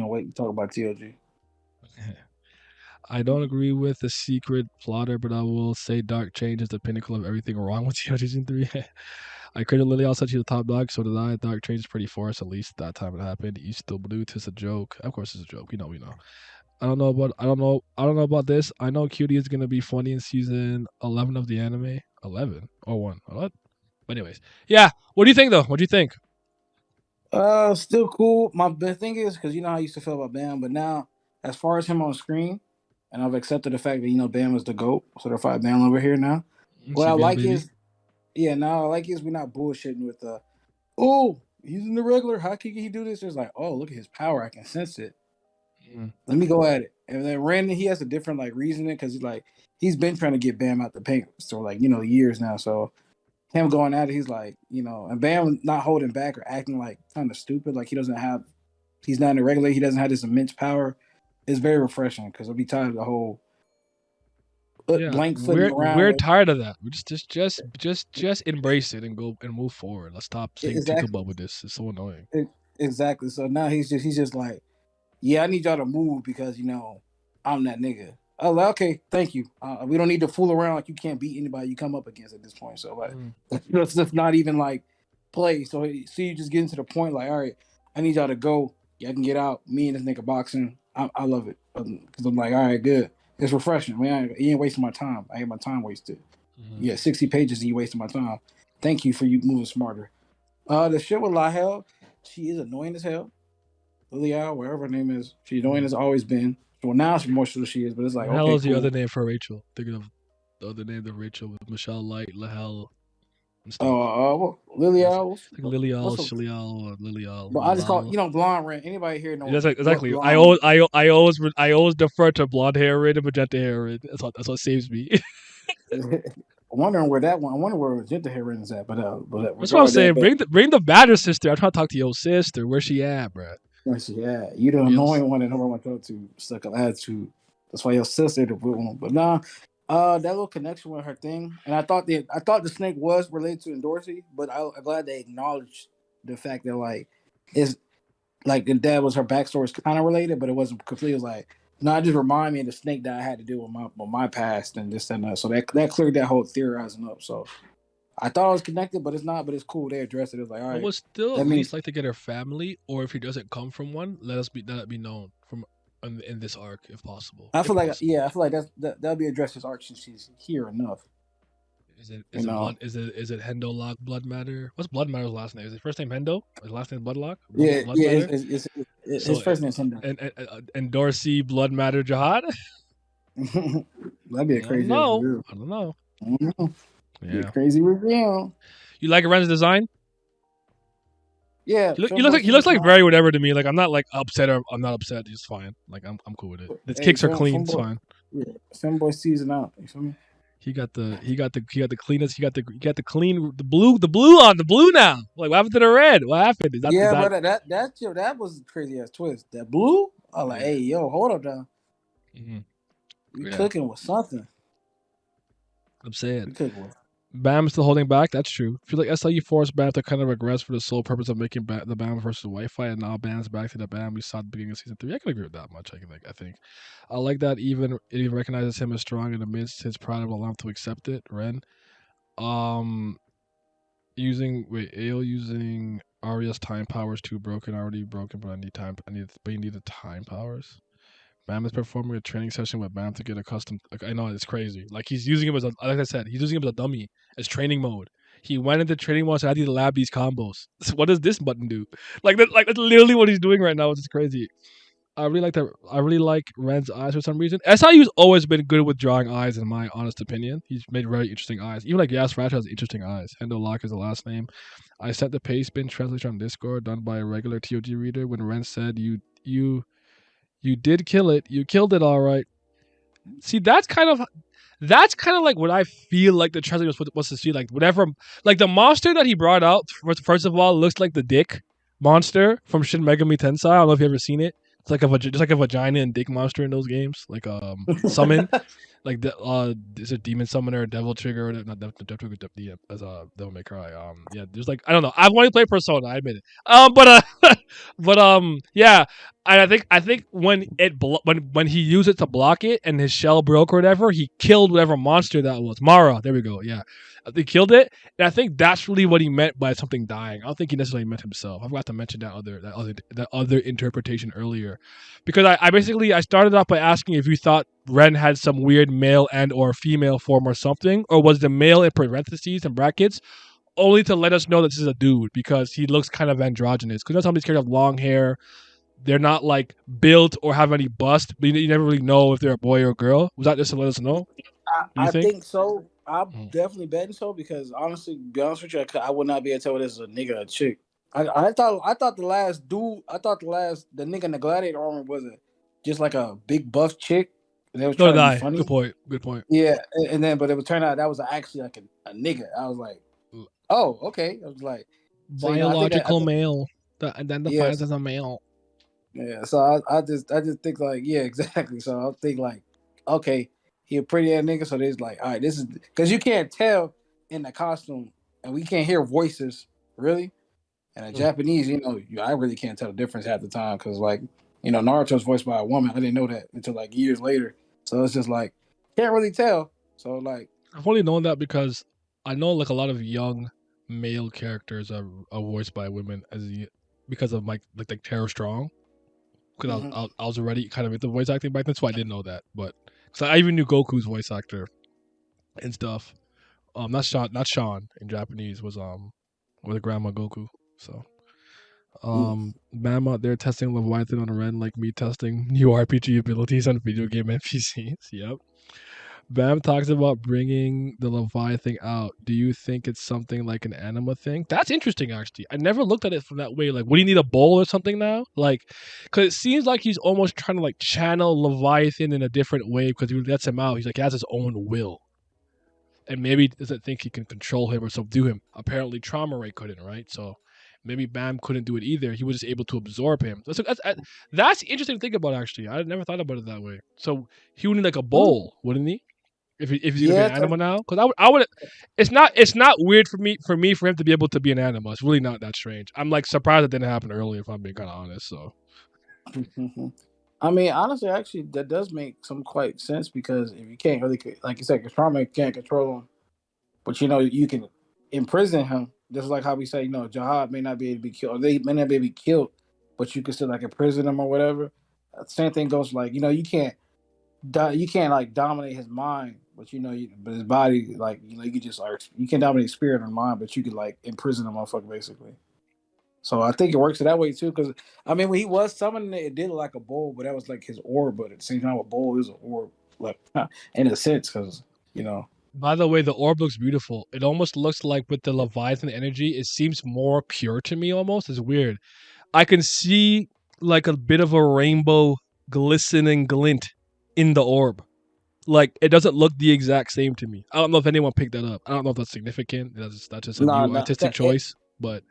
S2: wait to talk about TLG.
S1: I don't agree with the secret plotter, but I will say Dark Change is the pinnacle of everything wrong with TOG Season 3. I couldn't literally all said she's the top dog, so did I. Dark Change is pretty forced, at least that time it happened. You still blue, it's a joke. Of course it's a joke. We know. I don't know about this. I know Cutie is gonna be funny in season 11 of the anime. 11 or 1. What? But anyways. Yeah. What do you think though? What do you think?
S2: Still cool. The thing is, because you know how I used to feel about Bam, but now as far as him on screen, and I've accepted the fact that Bam is the GOAT, certified Bam over here now. What I
S1: CBL
S2: like
S1: baby.
S2: is, yeah, now I like is we're not bullshitting with oh, he's in the regular. How can he do this? It's like, oh, look at his power. I can sense it.
S1: Mm.
S2: Let me go at it. And then Randon, he has a different reasoning because he's been trying to get Bam out the paint for years now. So him going at it, he's like, and Bam not holding back or acting like kind of stupid, like he's not in the regular, he doesn't have this immense power. It's very refreshing because I'll be tired of the whole
S1: Yeah,
S2: blank footing around
S1: we're
S2: with
S1: tired of that. We just embrace it and go and move forward. Let's stop saying
S2: exactly,
S1: tituba with this. It's so annoying.
S2: exactly. So now he's just like, yeah, I need y'all to move because I'm that nigga. I was like, okay, thank you. We don't need to fool around like you can't beat anybody you come up against at this point. So
S1: Mm.
S2: let's just not even play. So you just getting to the point like, all right, I need y'all to go. Y'all can get out. Me and this nigga boxing. I love it because I'm like, all right, good. It's refreshing. You ain't wasting my time. I ain't my time wasted.
S1: Mhm.
S2: Yeah, 60 pages and you wasting my time. Thank you for you moving smarter. The shit with Lahel, she is annoying as hell. Lilian, whatever her name is, she's annoying
S1: Mhm.
S2: as always been. Well, now she's more so she is, but it's like,
S1: Lahel
S2: okay,
S1: is the other
S2: cool.
S1: name for Rachel. Thinking of the other name of Rachel with Michelle Light, Lahel, and stuff.
S2: Well,
S1: Yeah,
S2: Lilian,
S1: it's like Lilial,
S2: what's her?
S1: Shalial, or Lilial,
S2: But I just call
S1: Malal.
S2: blonde red. Anybody here know
S1: That's like,
S2: what
S1: exactly. I
S2: blonde?
S1: always, I always defer to blonde hair red and magenta hair red. That's what saves me.
S2: wondering where that one. I wonder where Magenta Heron is at. But
S1: That's what I'm
S2: regarding that,
S1: saying.
S2: but
S1: Bring the badger sister. I'm trying to talk to your sister. Where she at, bro?
S2: where's she at? You the
S1: Yes.
S2: annoying one that nobody want to talk to. Stuck an attitude. That's why your sister the blue one. But nah, that little connection with her thing, and I thought the snake was related to Dorsey, but I'm glad they acknowledged the fact that like it's like and that was her backstory is kind of related, but it wasn't completely. It was like no, it just remind me of the snake that I had to do with my past and this and that. So that cleared that whole theorizing up. So I thought it was connected, but it's not. But it's cool. They addressed it. It's like all
S1: I
S2: right,
S1: would still at
S2: that means
S1: least like to get her family, or if he doesn't come from one, let it be known from in this arc if possible.
S2: I
S1: If
S2: feel like
S1: possible.
S2: yeah, I feel like that'll be addressed as arc since she's here enough. You
S1: Is it
S2: know,
S1: blood is it Hendo Lock Blood Matter? What's Blood Matter's last name? Is his first name Hendo? His last name Bloodlock?
S2: yeah,
S1: Blood
S2: yeah.
S1: Matter?
S2: His
S1: So
S2: first name's Hindu.
S1: and Dorsey Blood Matter Jihad?
S2: That'd be
S1: I
S2: a
S1: don't
S2: crazy ass
S1: know.
S2: reveal.
S1: I don't know.
S2: Mhm. Be a
S1: Yeah.
S2: crazy reveal.
S1: You like Ren's design?
S2: Yeah,
S1: He looks like very whatever to me. Like I'm not like upset or I'm not upset. He's fine. Like I'm cool with it. His
S2: hey,
S1: kicks are clean. It's
S2: Femboy,
S1: fine.
S2: yeah, Femboy season out. You feel me?
S1: He got the cleanest. He got the clean the blue now. Like what happened to the red? What happened? Is
S2: Yeah,
S1: that
S2: but that was a crazy ass twist. That blue, I was like,
S1: yeah.
S2: hey, yo, hold up, now.
S1: Hmm.
S2: We
S1: Yeah.
S2: cooking with something.
S1: I'm saying.
S2: We cooking with.
S1: Bam still holding back. That's true. I feel like SLU forced Bam to kind of regress for the sole purpose of making the Bam versus White fight, and now Bam's back to the Bam we saw at the beginning of season 3. I can agree with that much. I think. I like that even it even recognizes him as strong in the midst his pride will allow him to accept it. Ren. Um, Ale using Arya's time powers too broken. Already broken, but I need time. But you need the time powers. Bam is performing a training session with Bam to get accustomed. Like, I know it's crazy. Like he's using him as a, like I said, he's using him as a dummy, as training mode. He went into training mode, so I need to lab these combos. What does this button do? Like that's literally what he's doing right now, which is crazy. I really like that. I really like Ren's eyes for some reason. SIU's always been good with drawing eyes, in my honest opinion. He's made very interesting eyes. Even like Yas Ratcha has interesting eyes. Hendo Lock is the last name. I sent the paste bin translation on Discord done by a regular TOG reader when Ren said you did kill it. You killed it all right. See, that's kind of like what I feel like the translator was to see. Like whatever, like the monster that he brought out. First of all, looks like the dick monster from Shin Megami Tensei. I don't know if you ever seen it. It's like just like a vagina and dick monster in those games, like summon like the is it demon summoner, devil trigger, or not devil trigger, as a devil may cry. Yeah, there's like I don't know. I've only played Persona, I admit it. But yeah. And I think when when he used it to block it and his shell broke or whatever, he killed whatever monster that was. Mara, there we go. Yeah, he killed it, and I think that's really what he meant by something dying. I don't think he necessarily meant himself. I forgot to mention that other interpretation earlier, because I basically I started off by asking if you thought Ren had some weird male and or female form or something, or was the male in parentheses and brackets only to let us know that this is a dude because he looks kind of androgynous. Because some of these characters have long hair, they're not like built or have any bust, but you never really know if they're a boy or a girl. Was that just to let us know? Do you
S2: I
S1: think?
S2: think so. I'm
S1: Mm.
S2: definitely betting so because honestly, to be honest with you, I would not be able to tell whether this is a nigga or a chick. I thought the last dude, the nigga in the gladiator armor was just like a big buff chick, and they was
S1: So
S2: trying
S1: did
S2: to be
S1: I. Good
S2: funny.
S1: point. Good point.
S2: Yeah, and then but it would turn out that was actually like a nigga. I was like, oh, okay. I was like, so I
S1: Biological
S2: think
S1: male that identifies
S2: yes,
S1: as a male.
S2: yeah. So I just think like yeah, exactly. So I think like okay, he a pretty ass nigga. So there's like all right, this is because you can't tell in the costume, and we can't hear voices really. And in
S1: Mm.
S2: Japanese, I really can't tell the difference half the time because like Naruto's voiced by a woman. I didn't know that until like years later. So it's just like can't really tell. So like
S1: I've only known that because I know like a lot of young male characters are voiced by women because of like Tara Strong. Because
S2: mhm.
S1: I was already kind of into voice acting back then, so I didn't know that. But because I even knew Goku's voice actor and stuff. Not Sean in Japanese was a Grandma Goku. So
S2: Mm.
S1: Bam out there testing Leviathan on a Ren like me testing new RPG abilities on video game NPCs. Yep. Bam talks about bringing the Leviathan out. Do you think it's something like an anima thing? That's interesting, actually. I never looked at it from that way. Like, would he need a bowl or something now? Like, because it seems like he's almost trying to like channel Leviathan in a different way because he lets him out. He's like he has his own will, and maybe doesn't think he can control him or subdue him. Apparently, Trauma Ray couldn't, right? So maybe Bam couldn't do it either. He was just able to absorb him. That's interesting to think about. Actually, I never thought about it that way. So he would need like a bowl, wouldn't he? If he's gonna be
S2: Yeah,
S1: an animal now, because I would. It's not weird for him to be able to be an animal. It's really not that strange. I'm like surprised it didn't happen earlier. If I'm being kind of honest, so
S2: I mean, honestly, actually, that does make some quite sense because if you can't really, like you said, trauma can't control him, but you can imprison him. Just like how we say, Jihad may not be able to be killed, or they may not be able to be killed, but you can still like imprison him or whatever. Same thing goes like you can't like dominate his mind, but but his body, like you could just like you can dominate his spirit and mind, but you could like imprison a motherfucker basically. So I think it works that way too. Because I mean, when he was summoning it, it did look like a bowl, but that was like his orb. But at the same time, a bowl is an orb, like in a sense, because you know.
S1: by the way, the orb looks beautiful. It almost looks like with the Leviathan energy, it seems more pure to me almost. It's weird. I can see like a bit of a rainbow glistening glint in the orb. Like it doesn't look the exact same to me. I don't know if anyone picked that up. I don't know if that's significant. That's just a
S2: No,
S1: new
S2: no,
S1: artistic choice. But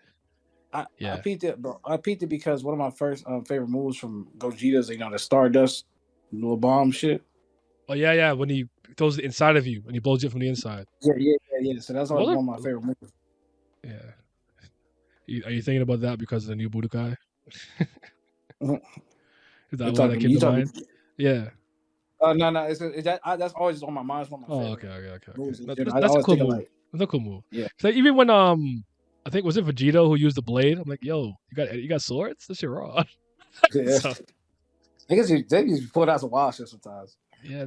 S2: I
S1: yeah.
S2: peeped it, bro. I peeped it because one of my first favorite moves from Gogeta's, the Stardust little bomb shit.
S1: Oh yeah, yeah. When he throws it inside of you and he blows you from the inside.
S2: Yeah, yeah, yeah, yeah. So that's always
S1: What?
S2: one of my favorite moves.
S1: Yeah. Are you thinking about that because of the new Budokai? Is that
S2: You're
S1: why that
S2: talking,
S1: came
S2: you
S1: to
S2: talking.
S1: mind? Yeah.
S2: No, no. It's that that's always on my mind. It's one of my
S1: Oh, okay,
S2: favorite
S1: okay, okay, okay.
S2: moves in
S1: That,
S2: general.
S1: that's,
S2: I
S1: that's a
S2: always
S1: cool
S2: think of
S1: move.
S2: like,
S1: That's a cool move.
S2: yeah,
S1: So even when I think was it Vegito who used the blade? I'm like, yo, you got swords? This shit raw.
S2: yeah.
S1: So
S2: I guess they just pull it out some wild shit sometimes.
S1: yeah,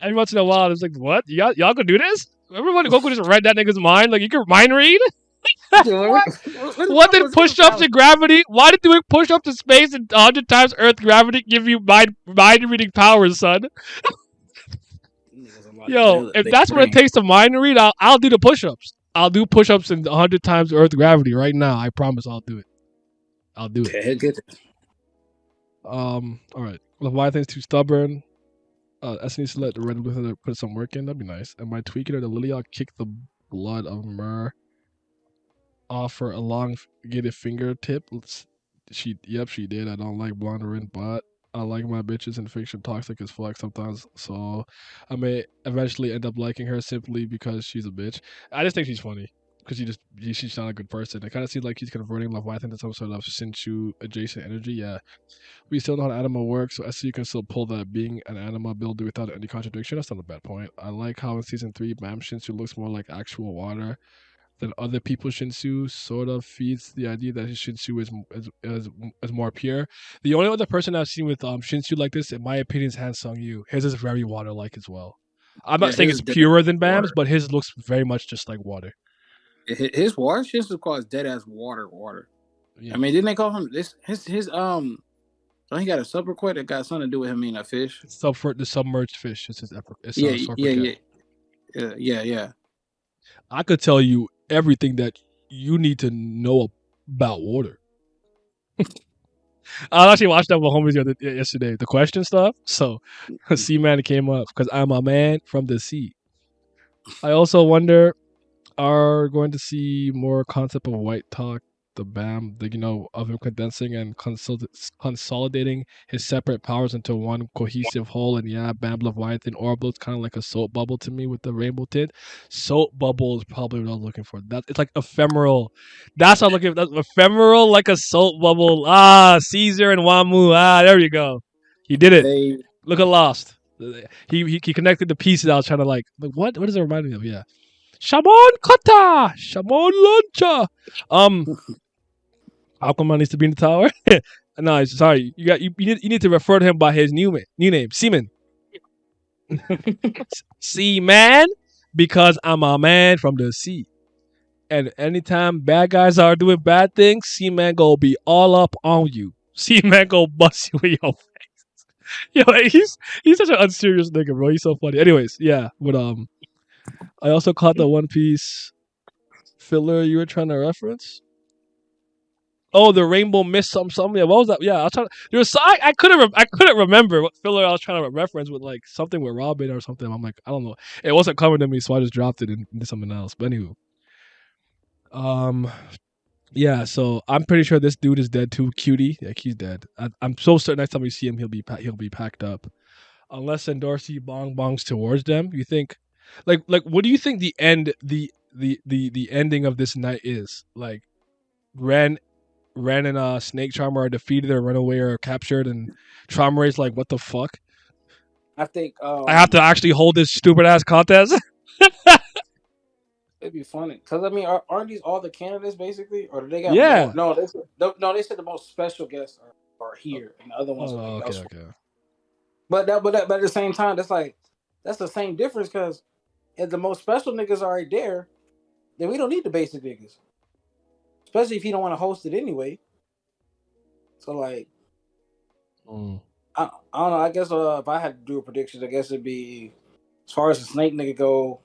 S1: every once in a while it's like, what? Y'all could do this? Everybody Goku just read that nigga's mind. Like you can mind read?
S2: Yeah,
S1: What?
S2: where the
S1: What
S2: fuck
S1: did
S2: was he
S1: push
S2: with
S1: up
S2: that?
S1: to gravity? Why did doing push up to space and 100 times Earth gravity give you mind reading powers, son?
S2: Niggas a lot.
S1: Yo, if
S2: They
S1: that's what it
S2: brain.
S1: takes to mind read, I'll do the push ups. I'll do push ups in 100 times Earth gravity right now. I promise I'll do it. I'll do it.
S2: Head get it.
S1: All right. Leviathan's too stubborn. S needs to let the Red Luther put some work in. That'd be nice. Am I tweaking or the Lilian kick the blood of Myrrh off her elongated fingertip? She did. I don't like blonde but I like my bitches in fiction toxic as fuck sometimes. So I may eventually end up liking her simply because she's a bitch. I just think she's funny. Because she's not a good person. It kind of seems like he's converting Leviathan into some sort of Shinshu adjacent energy. Yeah, we still know how an anima works, so SC can still pull that being an anima builder without any contradiction. That's not a bad point. I like how in season 3, Bam Shinsu looks more like actual water than other people's Shinsu. Sort of feeds the idea that his Shinsu is more pure. The only other person I've seen with Shinsu like this, in my opinion, is Han Sung Yu. His is very water like as well. I'm not
S2: Yeah,
S1: saying
S2: his
S1: it's
S2: is dead
S1: purer than Bam's,
S2: water.
S1: but his looks very much just like water.
S2: His water shit is called dead ass water. Water. I
S1: Yeah.
S2: mean, didn't they call him this? His don't he got a sub request that got something to do with him being a fish?
S1: The submerged fish. It's his it's
S2: Yeah, yeah,
S1: Sorperket.
S2: yeah, yeah, yeah.
S1: I could tell you everything that you need to know about water. I actually watched that with homies yesterday. The question stuff. So, Seaman came up because I'm a man from the sea. I also wonder are going to see more concept of white talk, the BAM, of him condensing and consolidating his separate powers into one cohesive whole. And yeah, BAM Leviathan Orb looks kind of like a soap bubble to me with the rainbow tint. Soap bubble is probably what I was looking for. That it's like ephemeral. That's what I'm looking for. That's ephemeral, like a soap bubble. Ah, Caesar and Wamu. Ah, there you go. He did it.
S2: They
S1: Look at Lost. He connected the pieces. I was trying to like what does it remind me of? Yeah. Shamon Kata, Shamon Luncha. Aquaman needs to be in the tower. No, sorry. You need to refer to him by his new name, Seaman. Seaman, because I'm a man from the sea. And anytime bad guys are doing bad things, Seaman go be all up on you. Seaman go bust you in your face. Yo, he's such an unserious nigga, bro. He's so funny. Anyways, yeah, but I also caught the One Piece filler you were trying to reference. Oh, the Rainbow Mist something. Yeah, what was that? Yeah, I was trying. There was I couldn't remember what filler I was trying to reference with like something with Robin or something. I'm like I don't know. It wasn't coming to me, so I just dropped it into something else. But anywho, um, yeah. So I'm pretty sure this dude is dead too. Cutie, like he's dead. I'm so certain next time we see him, he'll be packed up. Unless Dorsey bongs towards them. You think, like what do you think the ending of this night is? Like Ren Ren and Snake Charmer are defeated or run away or captured, and Charmer is like, "What the fuck?
S2: I think
S1: I have to actually hold this stupid ass contest."
S2: it'd be funny because I mean, aren't these all the candidates basically, or do they got more?
S1: Yeah.
S2: No, they said the most special guests are here, and the other ones are
S1: Oh,
S2: like
S1: okay,
S2: elsewhere.
S1: okay.
S2: But at the same time, that's the same difference because if the most special niggas are right there, then we don't need the basic niggas, especially if you don't want to host it anyway. So like,
S1: Mm.
S2: I don't know. I guess if I had to do a prediction, I guess it'd be as far as the snake nigga go.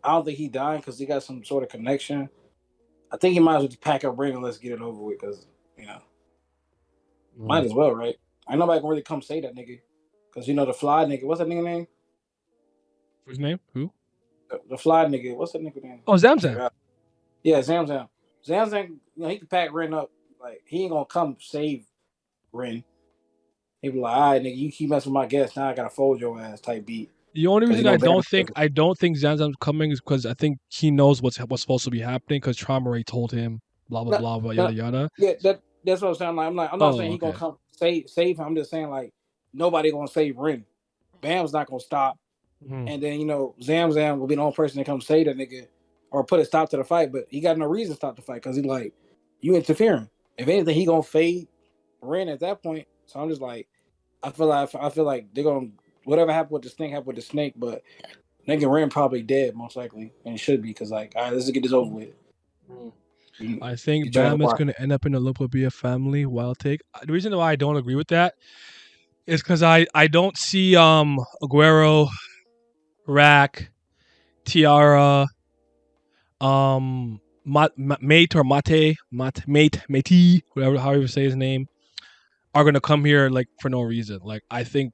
S2: I don't think he dying because he got some sort of connection. I think he might as well just pack up ring and let's get it over with because you know might
S1: Mm.
S2: as well, right? I nobody can really come say that nigga because you know the fly nigga. What's that nigga name?
S1: Whose name? Who?
S2: The fly nigga. What's that nigga name?
S1: Oh,
S2: I
S1: Zamzam.
S2: forgot. Yeah, Zamzam. Zamzam, you know, he can pack Ren up. Like, he ain't gonna come save Ren. He be like, all right, nigga, you keep messing with my guest. Now I gotta fold your ass type beat.
S1: The only
S2: Because you
S1: reason
S2: know, Bam.
S1: I don't think Zamzam's coming is because I think he knows what's supposed to be happening because Traumare told him blah blah
S2: No,
S1: blah blah
S2: no,
S1: yada yada.
S2: yeah, that's what I'm saying. Like, I'm not
S1: Oh,
S2: saying he gonna
S1: okay.
S2: come save him. I'm just saying, like, nobody gonna save Ren. Bam's not gonna stop.
S1: Mm.
S2: And then, you know, Zamzam will be the only person to come save that nigga or put a stop to the fight. But he got no reason to stop the fight because he's like, you interfering. If anything, he gonna fade Ren at that point. So I'm just like, I feel like they're gonna whatever happened with the snake happened with the snake, but nigga Ren probably dead most likely, and it should be because like, all right, let's get this over with.
S1: Mm.
S2: You
S1: I think
S2: get your ass
S1: Bam is
S2: washed.
S1: going to end up in a Lo Po Bia family wild take. The reason why I don't agree with that is because I don't see Aguero, Rack, Tiara, Mate or Mate, whatever however you say his name, are gonna come here like for no reason. Like I think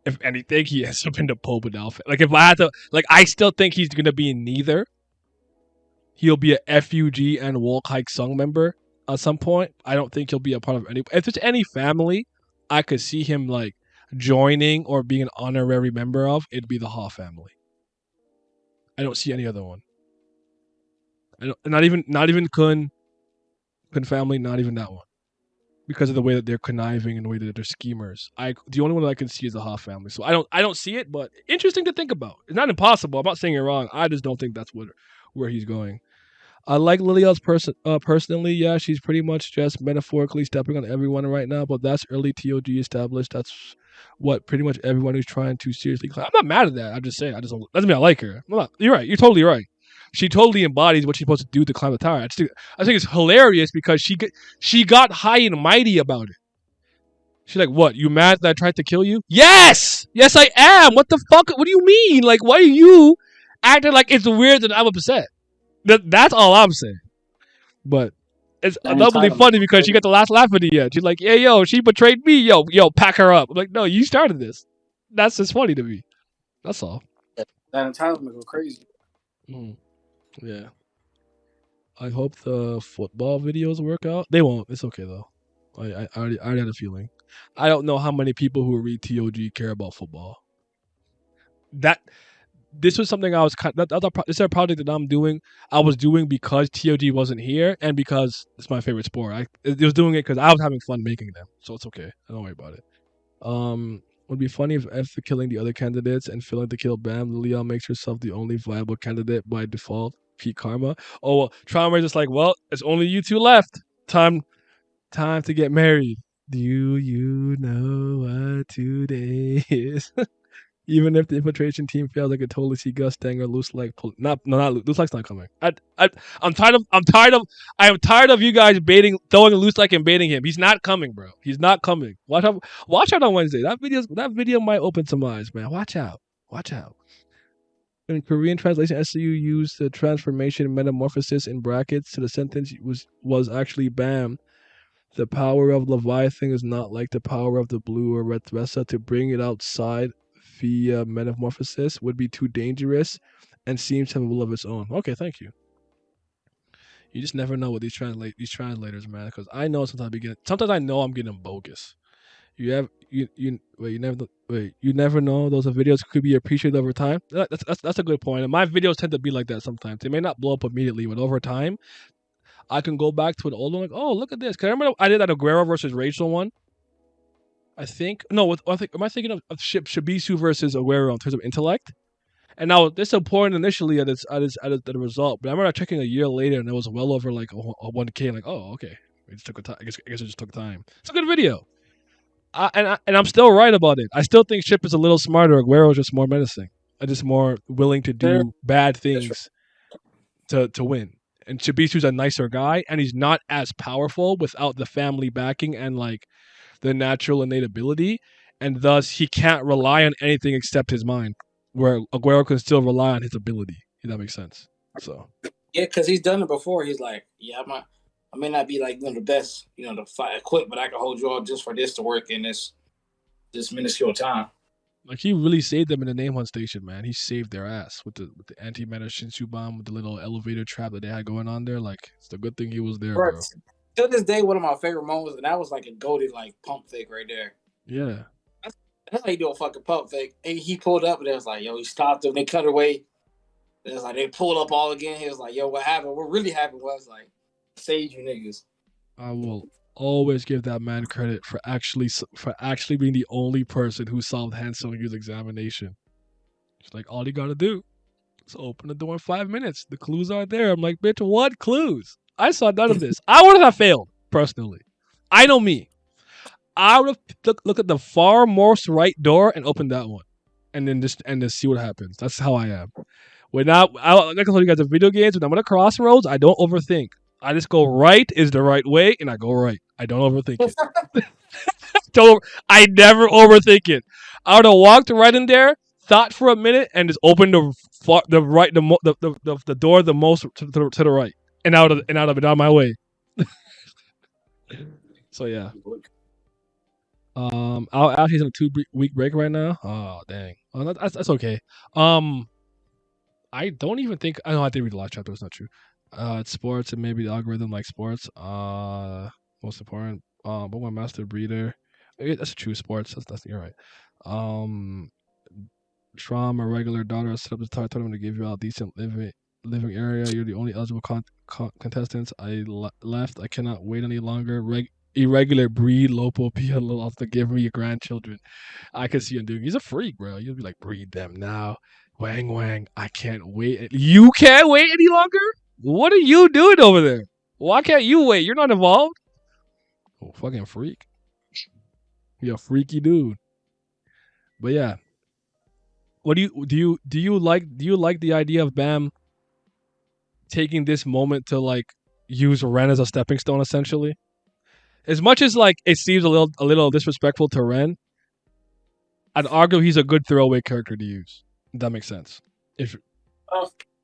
S1: if anything, he ends up in the Pope outfit. Like if I had to, like I still think he's gonna be in neither. He'll be a FUG and Walk Hike Sung member at some point. I don't think he'll be a part of any. If it's any family, I could see him like joining or being an honorary member of. It'd be the Ha family. I don't see any other one. I don't, not even Kun family, not even that one. Because of the way that they're conniving and the way that they're schemers. The only one that I can see is the Ha family. So I don't see it, but interesting to think about. It's not impossible. I'm not saying you're wrong. I just don't think that's where he's going. I like Lilia's personally. Yeah, she's pretty much just metaphorically stepping on everyone right now, but that's early TOG established. That's what pretty much everyone who's trying to seriously climb. I'm not mad at that. I'm just saying. I just don't, doesn't mean I like her. I'm not, you're right. You're totally right. She totally embodies what she's supposed to do to climb the tower. I think it's hilarious because she got high and mighty about it. She's like, "What? You mad that I tried to kill you?" Yes, yes, I am. What the fuck? What do you mean? Like, why are you acting like it's weird that I'm upset? That's all I'm saying. But it's
S2: That
S1: doubly
S2: entitlement
S1: funny
S2: is
S1: because she
S2: crazy.
S1: got the last laugh at the end. She's like, "Yeah, yo, she betrayed me. Yo, pack her up." I'm like, "No, you started this." That's just funny to me. That's all.
S2: That entitlement go crazy.
S1: Mm, yeah. I hope the football videos work out. They won't. It's okay though. I already had a feeling. I don't know how many people who read TOG care about football. That this was something I was this is a project that I'm doing. I was doing because TOG wasn't here and because it's my favorite sport. It was doing it because I was having fun making them, so it's okay. Don't worry about it. Would be funny if after killing the other candidates and failing to kill Bam, Lilian makes herself the only viable candidate by default. Pete Karma. Oh well, Trauma is just like, well, it's only you two left. Time to get married. Do you know what today is? Even if the infiltration team fails, I could totally see Gus Dang or Loose Like not no not Loose Like's not coming. I am tired of you guys baiting throwing a Loose Like and baiting him. He's not coming, bro. He's not coming. Watch out on Wednesday. That video might open some eyes, man. Watch out. Watch out. In Korean translation, SCU used the transformation metamorphosis in brackets to the sentence was actually Bam. The power of Leviathan is not like the power of the blue or red Threska. To bring it outside via metamorphosis would be too dangerous and seems to have a will of its own. Okay, thank you. You just never know with these translators, man. Because I know sometimes I know I'm getting bogus. You have you wait you never wait you never know those videos could be appreciated over time. That's a good point. And my videos tend to be like that sometimes. They may not blow up immediately, but over time, I can go back to an old one like, oh look at this. Cause I remember I did that Aguero versus Rachel one. I think no, I think am I thinking of Shabisu versus Aguero in terms of intellect? And now this is important initially at the result, but I remember checking a year later and it was well over like a 1K. Like, oh okay, it just took a time. I guess it just took time. It's a good video. And I'm still right about it. I still think Ship is a little smarter. Aguero is just more menacing. And just more willing to
S2: There-
S1: do bad
S2: That's right.
S1: things to win. And Chibisu's a nicer guy, and he's not as powerful without the family backing and like the natural innate ability, and thus he can't rely on anything except his mind. Where Aguero can still rely on his ability. If that makes sense. So
S2: Yeah, because he's done it before. He's like, yeah, I may not be like the best, to fight equipped, but I can hold you all just for this to work in this minuscule time.
S1: like he really saved them in the name hunt station, man. He saved their ass with the anti-meta Shinsu bomb with the little elevator trap that they had going on there. Like it's a good thing he was there,
S2: But
S1: bro.
S2: to this day, one of my favorite moments, and that was like a goaded like pump fake right there.
S1: Yeah.
S2: That's how you do a fucking pump fake. And he pulled up and it was like, yo, he stopped him. They cut away. It was like they pulled up all again. He was like, yo, what happened? What really happened was like, save you niggas.
S1: I will always give that man credit for actually being the only person who solved Han Sung-yu's examination. It's like all you gotta do is open the door in 5 minutes. The clues are there. I'm like, bitch, what clues? I saw none of this. I would have failed personally. I know me. I would have look at the far most right door and opened that one, and just see what happens. That's how I am. Like I told you guys, in video games, when I'm at a crossroads, I don't overthink. I just go right is the right way, and I go right. I don't overthink it. Don't. I never overthink it. I would have walked right in there, thought for a minute, and just opened the right the door the most to the right, and out of it out of my way. So yeah. I'll out he's on a 2 week break right now. Oh dang. Oh, that's okay. Um, I don't even think I know I did read the last chapter. It's not true. It's sports and maybe the algorithm like sports. Most important. But my master breeder. That's true. Sports. That's you're right. Um, Traum, a regular daughter, set up the told him to give you all decent living area. You're the only eligible contestants. Left. I cannot wait any longer. Irregular breed, Lo Po Bia, to give me your grandchildren. I could see him doing. He's a freak, bro. You'll be like, breed them now. Wang wang. I can't wait. You can't wait any longer? What are you doing over there? Why can't you wait? You're not involved. Oh, fucking freak. You're a freaky dude. But yeah. What do you like the idea of Bam taking this moment to like use Ren as a stepping stone essentially? As much as like it seems a little disrespectful to Ren, I'd argue he's a good throwaway character to use. If that makes sense. If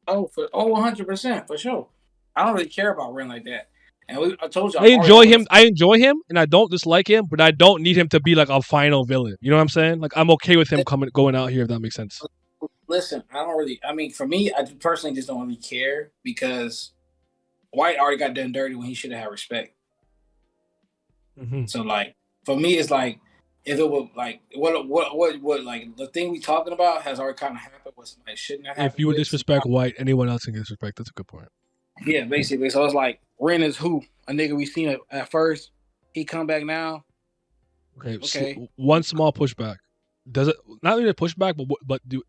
S2: Oh, 100% for sure. I don't really care about Ren like that. And I told you,
S1: I
S2: I've already
S1: enjoy
S2: over the.
S1: him. I enjoy him, and I don't dislike him, but I don't need him to be like a final villain. You know what I'm saying? Like I'm okay with him going out here if that makes sense.
S2: Listen, I don't really. I mean, for me, I personally just don't really care because White already got done dirty when he should have had respect.
S1: Mm-hmm.
S2: So like for me, it's like if it was like what like the thing we talking about has already kind of happened. What somebody shouldn't have
S1: If
S2: happened
S1: you would
S2: with. So,
S1: disrespect White, anyone else can disrespect. That's a good point.
S2: yeah, basically. So it's like Ren is who a nigga we seen it at first. He come back now.
S1: Okay,
S2: Okay.
S1: one small pushback. Does it not really a pushback,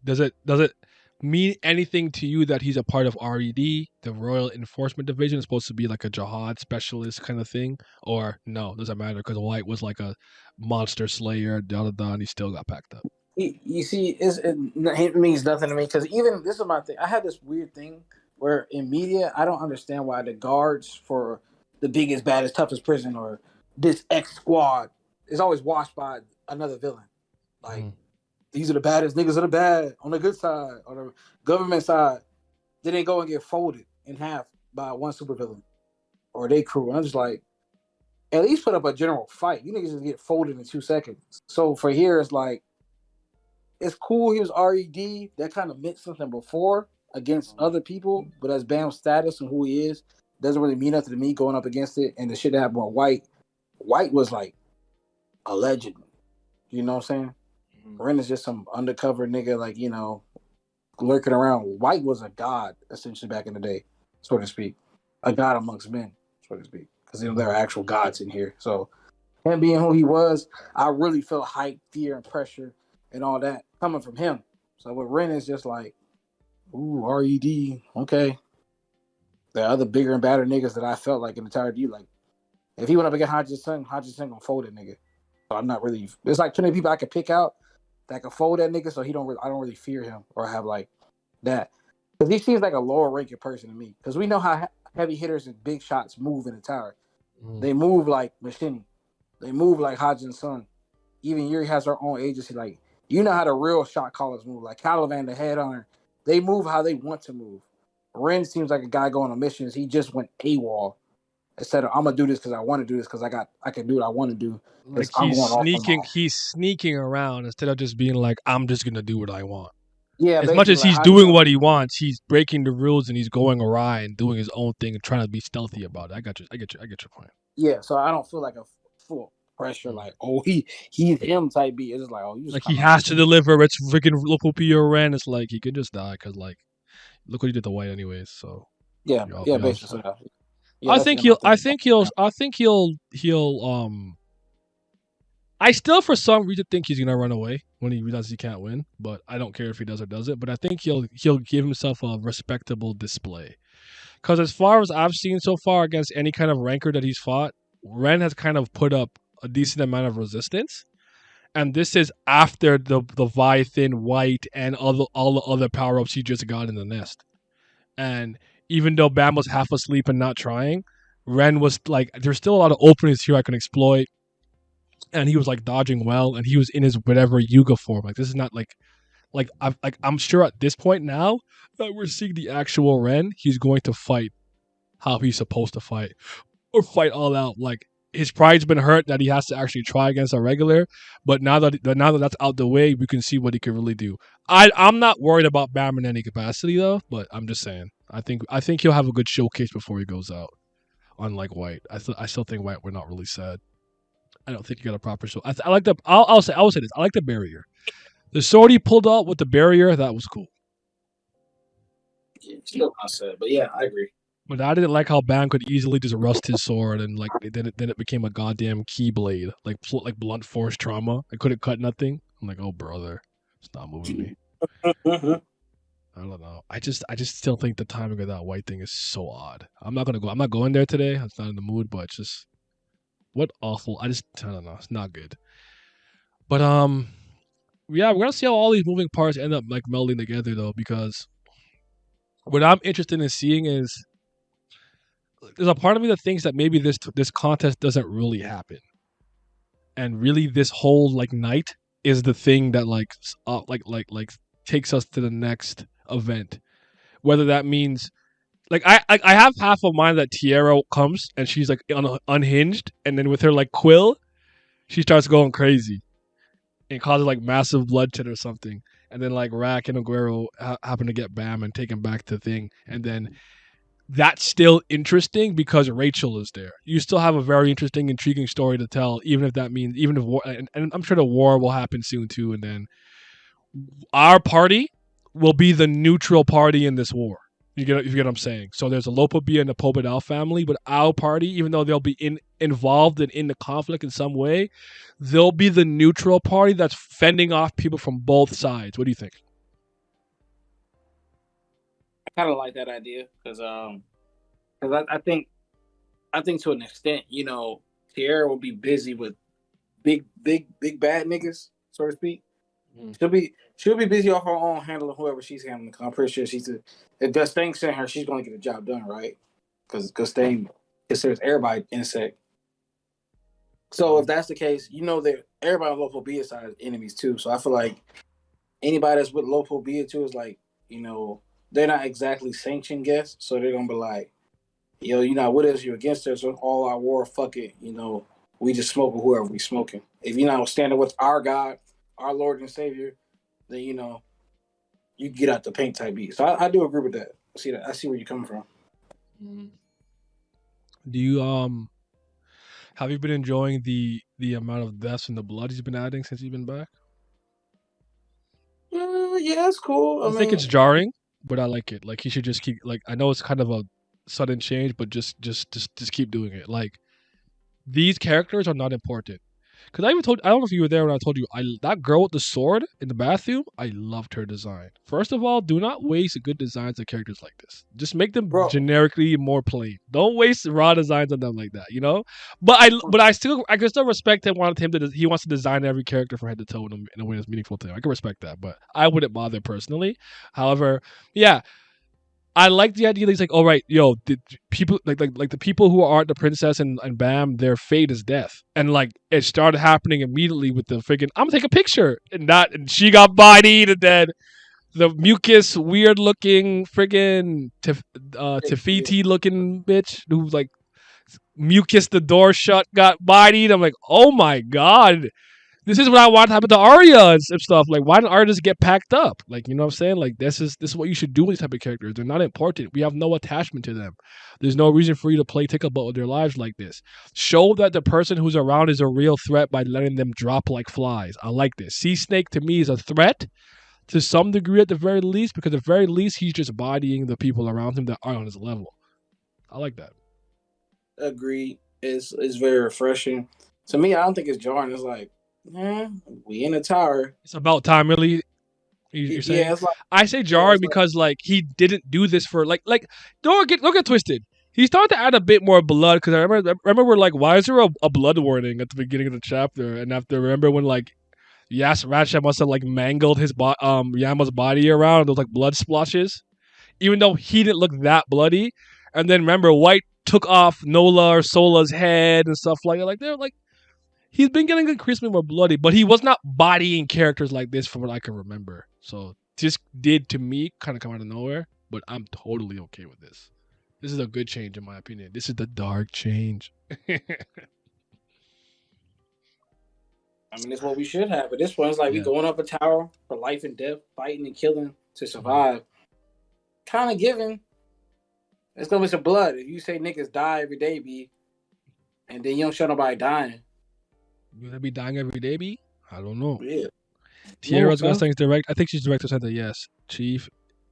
S1: does it mean anything to you that he's a part of RED, the Royal Enforcement Division, is supposed to be like a jihad specialist kind of thing, or no? Doesn't matter because White was like a monster slayer, and he still got packed up.
S2: You see, it means nothing to me because even this is my thing. I had this weird thing where in media, I don't understand why the guards for the biggest, baddest, toughest prison or this X squad is always watched by another villain. Like
S1: Mm.
S2: these are the baddest niggas are the bad on the good side, on the government side. Then they go and get folded in half by one supervillain or they crew. And I'm just like, at least put up a general fight. You niggas just get folded in 2 seconds. So for here, it's like it's cool. He was RED. That kind of meant something before against other people, but as Bam's status and who he is, doesn't really mean nothing to me going up against it. And the shit that happened with White was like a legend. You know what I'm saying? Ren is just some undercover nigga, like, lurking around. White was a god, essentially, back in the day, so to speak. A god amongst men, so to speak. Because there are actual gods in here. So him being who he was, I really felt hype, fear, and pressure and all that coming from him. So with Ren is just like, ooh, RED, okay. There are other bigger and badder niggas that I felt like in the entire D. Like, if he went up against Hodgson gonna fold that nigga. So I'm not really. There's like too many people I could pick out that could fold that nigga. So I don't really fear him or have like that. Because he seems like a lower ranking person to me. Because we know how heavy hitters and big shots move in the tower. They move like Machine. They move like Hodgson's son. Even Yuri has her own agency. Like, you know how the real shot callers move. Like Caliban, the head on her. They move how they want to move. Ren seems like a guy going on missions. He just went AWOL instead of I'm gonna do this because I want to do this because I can do what I want to do.
S1: Like
S2: I'm going off on my own.
S1: he's sneaking around instead of just being like, I'm just gonna do what I want.
S2: Yeah,
S1: As much
S2: basically
S1: as
S2: like
S1: he's
S2: Hodgson.
S1: doing what he wants, he's breaking the rules and he's going awry and doing his own thing and trying to be stealthy about it. I got you. I get your point.
S2: Yeah, so I don't feel like a full pressure like he's him type beat. It's just like you just
S1: Like he
S2: kind of
S1: has to deliver. It's freaking Lo Po Bia ran. It's like he could just die because like look what he did to White anyways. So
S2: yeah basically. So, yeah,
S1: I
S2: that's
S1: think
S2: my
S1: he'll. I
S2: thing.
S1: think he'll. I think he'll. I still, for some reason, think he's gonna run away when he realizes he can't win. But I don't care if he does or doesn't. But I think he'll give himself a respectable display. Because as far as I've seen so far against any kind of ranker that he's fought, Ren has kind of put up a decent amount of resistance. And this is after the Leviathan, White, and all the other power ups he just got in the nest. And even though Bam was half asleep and not trying, Ren was like, there's still a lot of openings here I can exploit. And he was like dodging well, and he was in his whatever Yuga form. Like this is not I'm sure at this point now that we're seeing the actual Ren, he's going to fight how he's supposed to fight or fight all out. Like his pride's been hurt that he has to actually try against a regular, but now that that's out the way, we can see what he can really do. I'm not worried about Bam in any capacity though, but I'm just saying I think he'll have a good showcase before he goes out. Unlike White, I still think White we're not really sad. I don't think he got a proper show. I like the. I will say this. I like the barrier. The sword he pulled out with the barrier that was cool.
S2: Yeah, still not sad, but yeah, I agree.
S1: But I didn't like how Bam could easily just rust his sword and like then it became a goddamn keyblade, like blunt force trauma. I couldn't cut nothing. I'm like, oh brother, stop moving me. I don't know. I just still think the timing of that White thing is so odd. I'm not gonna go. I'm not going there today. I'm not in the mood. But it's just what awful. I don't know. It's not good. But yeah, we're gonna see how all these moving parts end up like melding together though, because what I'm interested in seeing is there's a part of me that thinks that maybe this contest doesn't really happen, and really this whole like night is the thing that like takes us to the next event. Whether that means like I have half of mine that Tierra comes and she's like unhinged, and then with her like quill, she starts going crazy and causes like massive bloodshed or something. And then like Rack and Aguero happen to get Bam and take him back to the thing, and then that's still interesting because Rachel is there. You still have a very interesting, intriguing story to tell, even if that means even if war, and I'm sure the war will happen soon too. And then our party will be the neutral party in this war. You get what I'm saying? So there's a Lo Po Bia and the Pobedal family, but our party, even though they'll be involved in the conflict in some way, they'll be the neutral party that's fending off people from both sides. What do you think?
S2: I kind of like that idea because I think to an extent, Tierra will be busy with big bad niggas, so to speak. She'll be busy off her own handling whoever she's handling. I'm pretty sure if Gustain sent her, she's going to get the job done, right? Because Gustain considers everybody insect. So if that's the case, that everybody on Lo Po Bia side is enemies too. So I feel like anybody that's with Lo Po Bia too is like, they're not exactly sanctioned guests, so they're gonna be like, Yo, you're not with us, you're against us. So all our war, fuck it. We just smoking whoever we smoking. If you're not standing with our God, our Lord and Savior, then you get out the paint type beat. So I do agree with that. See that? I see where you're coming from.
S1: Mhm. Do you have you been enjoying the amount of deaths and the blood he's been adding since he's been back?
S2: Yeah, it's cool. I
S1: I think it's
S2: mean,
S1: jarring, but I like it. Like he should just keep like I know it's kind of a sudden change, but just keep doing it. Like these characters are not important. Because I even told I don't know if you were there when I told you that girl with the sword in the bathroom. I loved her design. First of all, do not waste good designs of characters like this. Just make them
S2: bro,
S1: generically more plain. Don't waste raw designs on them like that. You know. But I can still respect him. Wanted him to he wants to design every character from head to toe in a way that's meaningful to him. I can respect that, but I wouldn't bother personally. However, yeah, I like the idea that he's like, all right, yo, the people like the people who are the princess and Bam, their fate is death, and like it started happening immediately with the freaking I'm gonna take a picture, and she got bodied, and then the mucus weird looking friggin'
S2: yeah,
S1: Tafiti looking bitch who like mucus the door shut got bodied. I'm like, oh my god, this is what I want to happen to Arya and stuff. Like, why didn't Arya just get packed up? Like, you know what I'm saying? Like, this is what you should do with these type of characters. They're not important. We have no attachment to them. There's no reason for you to play tickle with their lives like this. Show that the person who's around is a real threat by letting them drop like flies. I like this. Sea Snake to me is a threat to some degree at the very least, because at the very least he's just bodying the people around him that are on his level. I like that.
S2: agreed. It's very refreshing. To me, I don't think it's jarring. It's like, we in a tower.
S1: It's about time, really. You're saying?
S2: Yeah, it's like,
S1: I say
S2: yeah,
S1: jarring
S2: it's like,
S1: because like he didn't do this for like don't get twisted. He started to add a bit more blood because I remember we're like, why is there a blood warning at the beginning of the chapter? And after remember when like Ratchet must have like mangled his Yama's body around, those like blood splashes, even though he didn't look that bloody. And then remember White took off Nola or Sola's head and stuff like that. Like they're like he's been getting increasingly more bloody, but he was not bodying characters like this from what I can remember. So this did to me kind of come out of nowhere, but I'm totally okay with this. This is a good change in my opinion. This is the dark change.
S2: I mean, it's what we should have. But this point, it's like we
S1: Yeah.
S2: going up a tower for life and death, fighting and killing to
S1: Mhm.
S2: survive. Kind of given. It's gonna be some blood. If you say niggas die every day, B, and then you don't show nobody dying.
S1: You gonna be dying every day, B? I don't know.
S2: Yeah. No,
S1: Tierra's got
S2: son.
S1: things direct. I think she's director said that yes. Chief,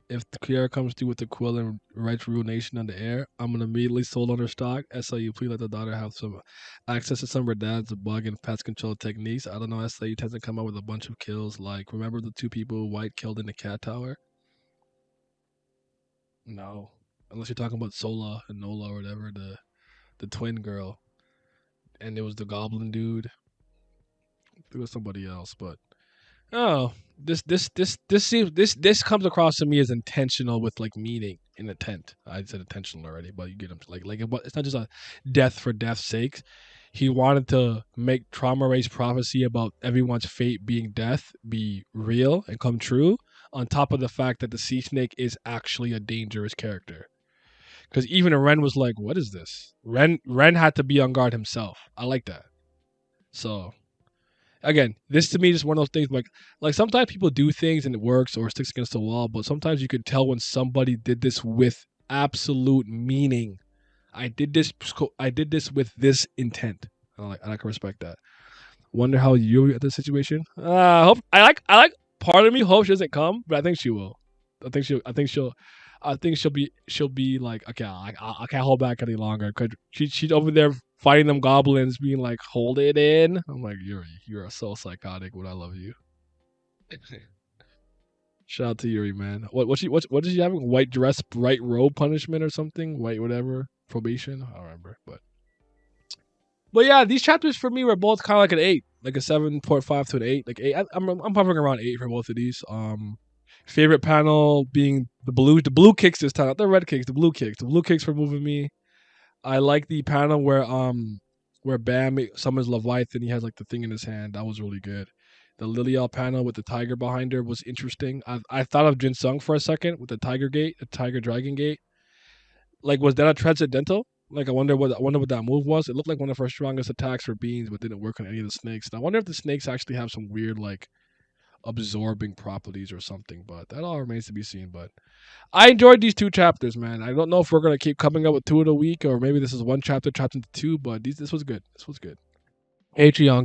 S1: if Kiara comes through with the quill and writes Rule Nation on the air, I'm gonna immediately sold on her stock. SLU, please let the daughter have some access to some of her dad's bug and pest control techniques. I don't know. SLU tends to come up with a bunch of kills. Like, remember the two people White killed in the cat tower? No, unless you're talking about Sola and Nola or whatever, the twin girl, and it was the goblin dude. It was somebody else, but oh, this comes across to me as intentional with like meaning and intent. I said intentional already, but you get him like it's not just a death for death's sake. He wanted to make Trauma Ray's prophecy about everyone's fate being death be real and come true. On top of the fact that the sea snake is actually a dangerous character, because even Ren was like, "What is this?" Ren had to be on guard himself. I like that. So again, this to me is one of those things like sometimes people do things and it works or sticks against the wall, but sometimes you can tell when somebody did this with absolute meaning. I did this with this intent. I can respect that. Wonder how you at this situation. Hope I like part of me hopes she doesn't come, but I think she will. I think she'll be like, okay, I can't hold back any longer because she's over there fighting them goblins, being like, hold it in. I'm like, Yuri, you're so psychotic, but I love you. Shout out to Yuri, man. What is she having? White dress, bright robe punishment or something? White whatever probation. I don't remember, but yeah, these chapters for me were both kind of like an 8, like a 7.5 to an 8, like 8. I'm hovering around 8 for both of these. Favorite panel being the blue kicks this time, not the red kicks, the blue kicks. The blue kicks were moving me. I like the panel where Bam summons Leviathan. He has like the thing in his hand. That was really good. The Lilial panel with the tiger behind her was interesting. I thought of Jin Sung for a second with the tiger gate, the tiger dragon gate. Like, was that a transcendental? Like, I wonder what that move was. It looked like one of her strongest attacks for beans, but didn't work on any of the snakes. And I wonder if the snakes actually have some weird like absorbing properties or something. But that all remains to be seen. But I enjoyed these two chapters, man. I don't know if we're gonna keep coming up with two of the week, or maybe this is one chapter chopped into two. But this was good. This was good. Patreon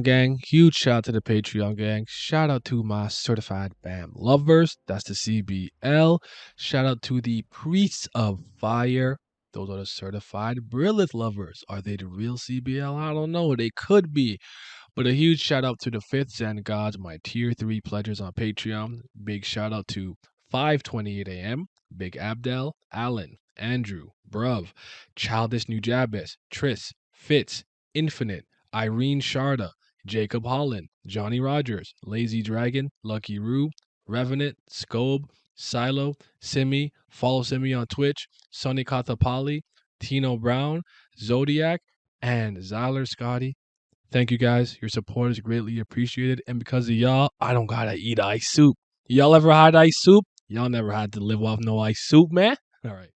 S1: gang, huge shout out to the Patreon gang. Shout out to my certified BAM lovers. That's the CBL. Shout out to the Priests of Fire. Those are the certified Brilith lovers. Are they the real CBL? I don't know. They could be. But a huge shout out to the Fifth Zen Gods, my tier 3 pledgers on Patreon. Big shout out to 5:28 a.m., Big Abdel, Alan, Andrew, Bruv, Childish Nujabes, Tris, Fitz, Infinite, Irene Sharda, Jacob Holland, Johnny Rogers, Lazy Dragon, Lucky Roo, Revenant, Scobe, Silo, Simi, follow Simi on Twitch, Sonny Katapali, Tino Brown, Zodiac, and Zyler Scotty. Thank you guys. Your support is greatly appreciated. And because of y'all, I don't gotta eat ice soup. Y'all ever had ice soup? Y'all never had to live off no ice soup, man? All right.